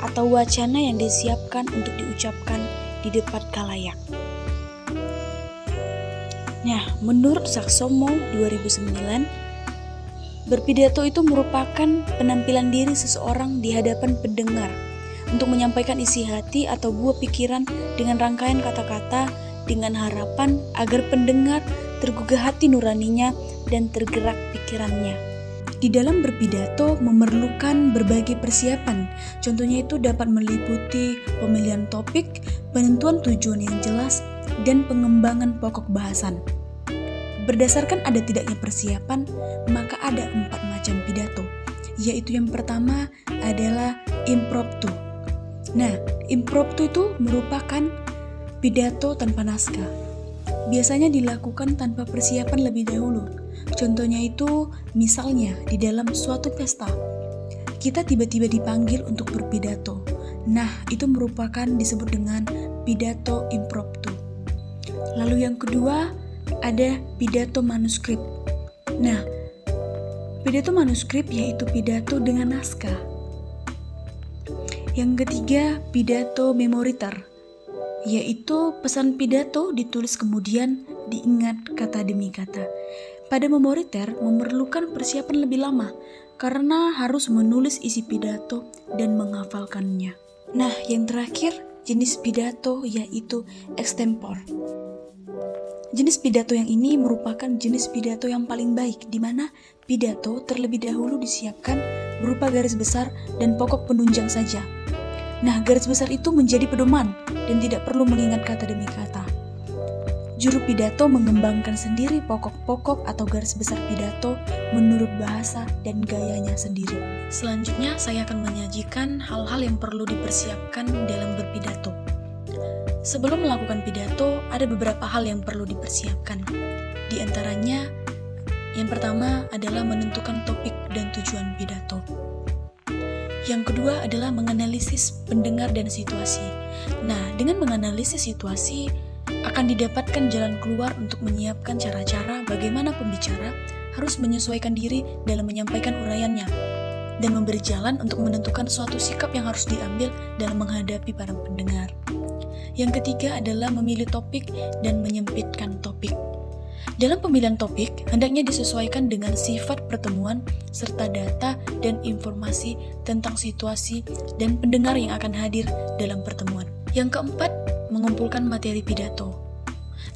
atau wacana yang disiapkan untuk diucapkan di depan khalayak. Nah, menurut Saksomo 2009, berpidato itu merupakan penampilan diri seseorang di hadapan pendengar untuk menyampaikan isi hati atau buah pikiran dengan rangkaian kata-kata dengan harapan agar pendengar tergugah hati nuraninya dan tergerak pikirannya. Di dalam berpidato memerlukan berbagai persiapan, contohnya itu dapat meliputi pemilihan topik, penentuan tujuan yang jelas, dan pengembangan pokok bahasan. Berdasarkan ada tidaknya persiapan, maka ada 4 macam pidato, yaitu yang pertama adalah impromptu. Nah, impromptu itu merupakan pidato tanpa naskah. Biasanya dilakukan tanpa persiapan lebih dahulu. Contohnya itu, misalnya di dalam suatu pesta, kita tiba-tiba dipanggil untuk berpidato. Nah, itu merupakan disebut dengan pidato impromptu. Lalu yang kedua, ada pidato manuskrip. Nah, pidato manuskrip yaitu pidato dengan naskah. Yang ketiga, pidato memoriter, yaitu pesan pidato ditulis kemudian diingat kata demi kata. Pada memoriter memerlukan persiapan lebih lama karena harus menulis isi pidato dan menghafalkannya. Nah, yang terakhir, jenis pidato yaitu extempor. Jenis pidato yang ini merupakan jenis pidato yang paling baik, di mana pidato terlebih dahulu disiapkan berupa garis besar dan pokok penunjang saja. Nah, garis besar itu menjadi pedoman dan tidak perlu mengingat kata demi kata. Juru pidato mengembangkan sendiri pokok-pokok atau garis besar pidato menurut bahasa dan gayanya sendiri. Selanjutnya, saya akan menyajikan hal-hal yang perlu dipersiapkan dalam berpidato. Sebelum melakukan pidato, ada beberapa hal yang perlu dipersiapkan. Di antaranya, yang pertama adalah menentukan topik dan tujuan pidato. Yang kedua adalah menganalisis pendengar dan situasi. Nah, dengan menganalisis situasi, akan didapatkan jalan keluar untuk menyiapkan cara-cara bagaimana pembicara harus menyesuaikan diri dalam menyampaikan uraiannya, dan memberi jalan untuk menentukan suatu sikap yang harus diambil dalam menghadapi para pendengar. Yang ketiga adalah memilih topik dan menyempitkan topik. Dalam pemilihan topik, hendaknya disesuaikan dengan sifat pertemuan serta data dan informasi tentang situasi dan pendengar yang akan hadir dalam pertemuan. Yang keempat, mengumpulkan materi pidato.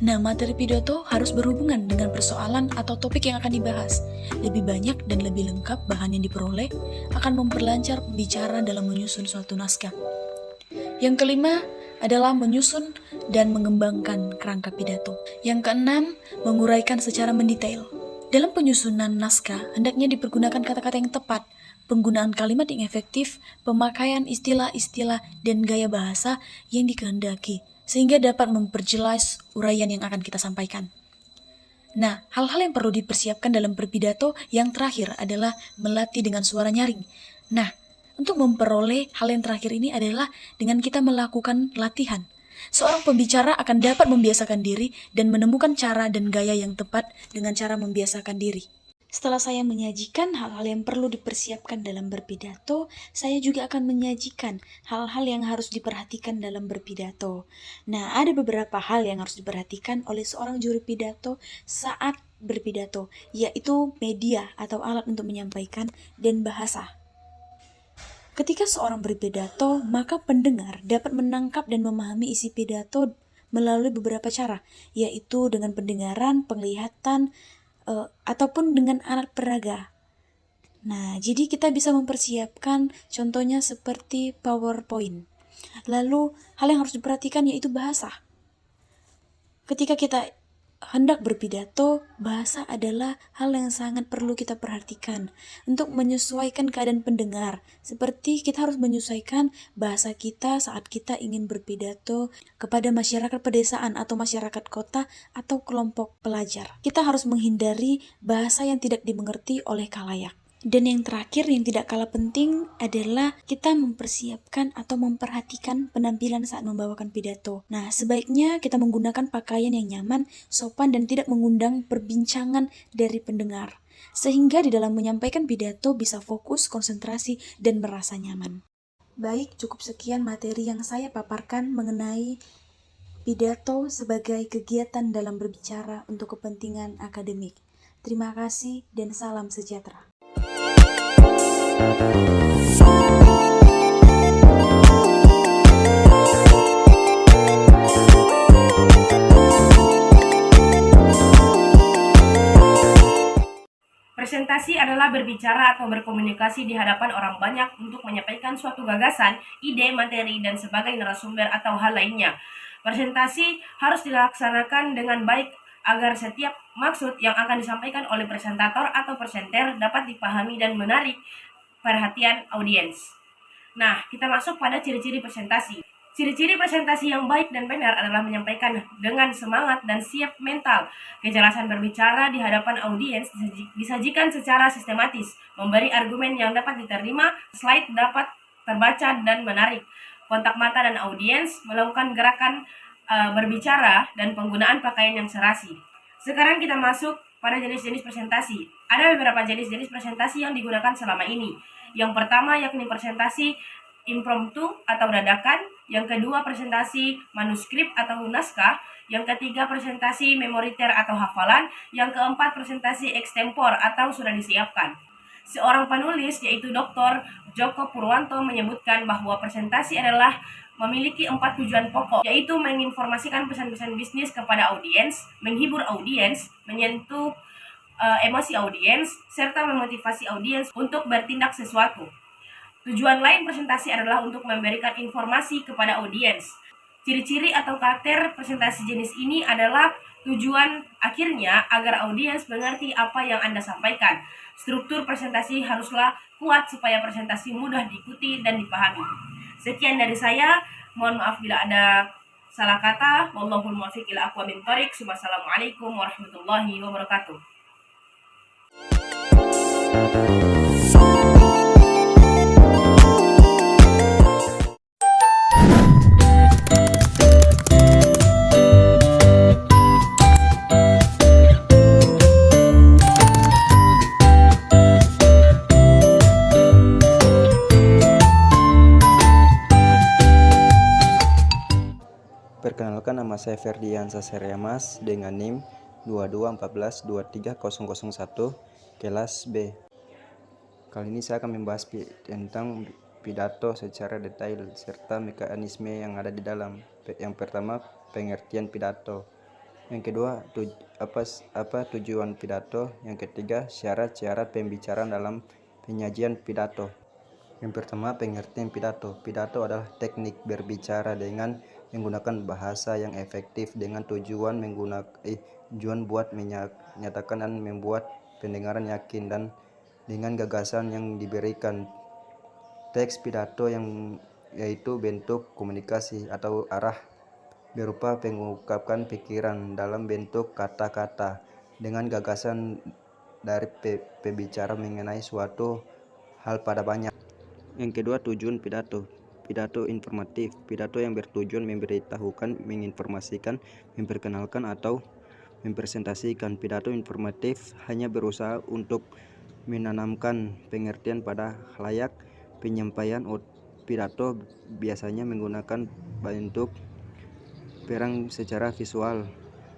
Nah, materi pidato harus berhubungan dengan persoalan atau topik yang akan dibahas. Lebih banyak dan lebih lengkap bahan yang diperoleh akan memperlancar pembicara dalam menyusun suatu naskah. Yang kelima adalah menyusun dan mengembangkan kerangka pidato. Yang keenam, menguraikan secara mendetail. Dalam penyusunan naskah, hendaknya dipergunakan kata-kata yang tepat, penggunaan kalimat yang efektif, pemakaian istilah-istilah dan gaya bahasa yang dikehendaki, sehingga dapat memperjelas uraian yang akan kita sampaikan. Nah, hal-hal yang perlu dipersiapkan dalam berpidato yang terakhir adalah melatih dengan suara nyaring. Nah, untuk memperoleh hal yang terakhir ini adalah dengan kita melakukan latihan. Seorang pembicara akan dapat membiasakan diri dan menemukan cara dan gaya yang tepat dengan cara membiasakan diri. Setelah saya menyajikan hal-hal yang perlu dipersiapkan dalam berpidato, saya juga akan menyajikan hal-hal yang harus diperhatikan dalam berpidato. Nah, ada beberapa hal yang harus diperhatikan oleh seorang juru pidato saat berpidato, yaitu media atau alat untuk menyampaikan dan bahasa. Ketika seorang berpidato, maka pendengar dapat menangkap dan memahami isi pidato melalui beberapa cara, yaitu dengan pendengaran, penglihatan, ataupun dengan alat peraga. Nah, jadi kita bisa mempersiapkan contohnya seperti PowerPoint. Lalu, hal yang harus diperhatikan yaitu bahasa. Ketika kita hendak berpidato, bahasa adalah hal yang sangat perlu kita perhatikan untuk menyesuaikan keadaan pendengar. Seperti kita harus menyesuaikan bahasa kita saat kita ingin berpidato kepada masyarakat pedesaan atau masyarakat kota atau kelompok pelajar. Kita harus menghindari bahasa yang tidak dimengerti oleh khalayak. Dan yang terakhir yang tidak kalah penting adalah kita mempersiapkan atau memperhatikan penampilan saat membawakan pidato. Nah, sebaiknya kita menggunakan pakaian yang nyaman, sopan, dan tidak mengundang perbincangan dari pendengar. Sehingga di dalam menyampaikan pidato bisa fokus, konsentrasi, dan merasa nyaman. Baik, cukup sekian materi yang saya paparkan mengenai pidato sebagai kegiatan dalam berbicara untuk kepentingan akademik. Terima kasih dan salam sejahtera. Presentasi adalah berbicara atau berkomunikasi di hadapan orang banyak untuk menyampaikan suatu gagasan, ide, materi, dan sebagai narasumber atau hal lainnya. Presentasi harus dilaksanakan dengan baik agar setiap maksud yang akan disampaikan oleh presentator atau presenter dapat dipahami dan menarik perhatian audiens. Nah, kita masuk pada ciri-ciri presentasi. Ciri-ciri presentasi yang baik dan benar adalah menyampaikan dengan semangat dan siap mental. Kejelasan berbicara di hadapan audiens disajikan secara sistematis, memberi argumen yang dapat diterima, slide dapat terbaca dan menarik. Kontak mata dan audiens, melakukan gerakan berbicara, dan penggunaan pakaian yang serasi. Sekarang kita masuk pada jenis-jenis presentasi. Ada beberapa jenis-jenis presentasi yang digunakan selama ini. Yang pertama yakni presentasi impromptu atau dadakan. Yang kedua presentasi manuskrip atau naskah. Yang ketiga presentasi memoriter atau hafalan. Yang keempat presentasi ekstempor atau sudah disiapkan. Seorang penulis yaitu Dr. Joko Purwanto menyebutkan bahwa presentasi adalah memiliki 4 tujuan pokok, yaitu menginformasikan pesan-pesan bisnis kepada audiens, menghibur audiens, menyentuh emosi audiens, serta memotivasi audiens untuk bertindak sesuatu. Tujuan lain presentasi adalah untuk memberikan informasi kepada audiens. Ciri-ciri atau karakter presentasi jenis ini adalah tujuan akhirnya agar audiens mengerti apa yang Anda sampaikan. Struktur presentasi haruslah kuat supaya presentasi mudah diikuti dan dipahami. Sekian dari saya, mohon maaf bila ada salah kata. Wallahul muwaffiq ila aqwamit thoriq. Wassalamualaikum warahmatullahi wabarakatuh. Perkenalkan, nama saya Ferdiansa Seriamas dengan NIM 2214230001 kelas B. Kali ini saya akan membahas tentang pidato secara detail serta mekanisme yang ada di dalam. Yang pertama, pengertian pidato. Yang kedua, apa tujuan pidato. Yang ketiga, syarat-syarat pembicaraan dalam penyajian pidato. Yang pertama, pengertian pidato. Pidato adalah teknik berbicara dengan menggunakan bahasa yang efektif dengan tujuan buat menyatakan dan membuat pendengaran yakin dan dengan gagasan yang diberikan. Teks pidato yang yaitu bentuk komunikasi atau arah berupa pengungkapan pikiran dalam bentuk kata-kata dengan gagasan dari pembicara mengenai suatu hal pada banyak. Yang kedua, tujuan pidato. Pidato informatif. Pidato yang bertujuan memberitahukan, menginformasikan, memperkenalkan atau mempresentasikan. Pidato informatif hanya berusaha untuk menanamkan pengertian pada khalayak. Penyampaian pidato biasanya menggunakan bentuk perang secara visual.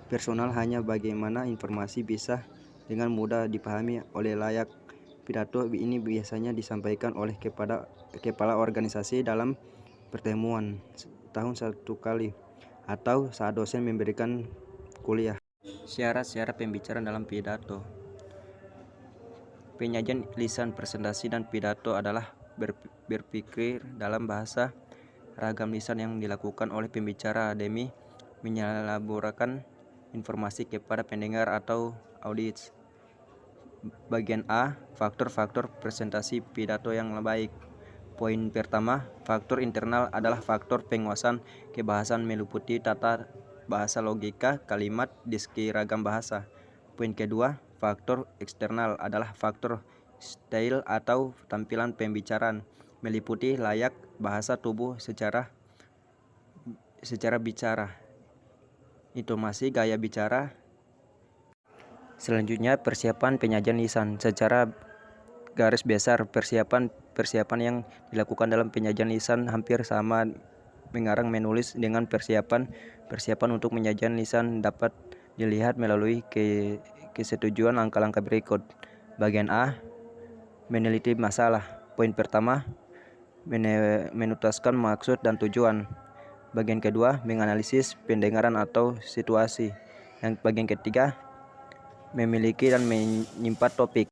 Personal hanya bagaimana informasi bisa dengan mudah dipahami oleh layak. Pidato ini biasanya disampaikan oleh kepala organisasi dalam pertemuan tahun satu kali atau saat dosen memberikan kuliah. Syarat-syarat pembicaraan dalam pidato. Penyajian lisan, presentasi, dan pidato adalah berpikir dalam bahasa ragam lisan yang dilakukan oleh pembicara demi menyelaburkan informasi kepada pendengar atau audiens. Bagian A, faktor-faktor presentasi pidato yang baik. Poin pertama, faktor internal adalah faktor penguasaan kebahasan meliputi tata bahasa, logika kalimat, diksi ragam bahasa. Poin kedua, faktor eksternal adalah faktor style atau tampilan pembicaraan, meliputi layak bahasa tubuh secara bicara, intonasi, gaya bicara. Selanjutnya, persiapan penyajian lisan. Secara garis besar, persiapan yang dilakukan dalam penyajian lisan hampir sama mengarang menulis dengan persiapan untuk penyajian lisan dapat dilihat melalui kesetujuan langkah-langkah berikut. Bagian A, meneliti masalah. Poin pertama, menuntaskan maksud dan tujuan. Bagian kedua, menganalisis pendengaran atau situasi. Yang bagian ketiga, memiliki dan menyimpan topik.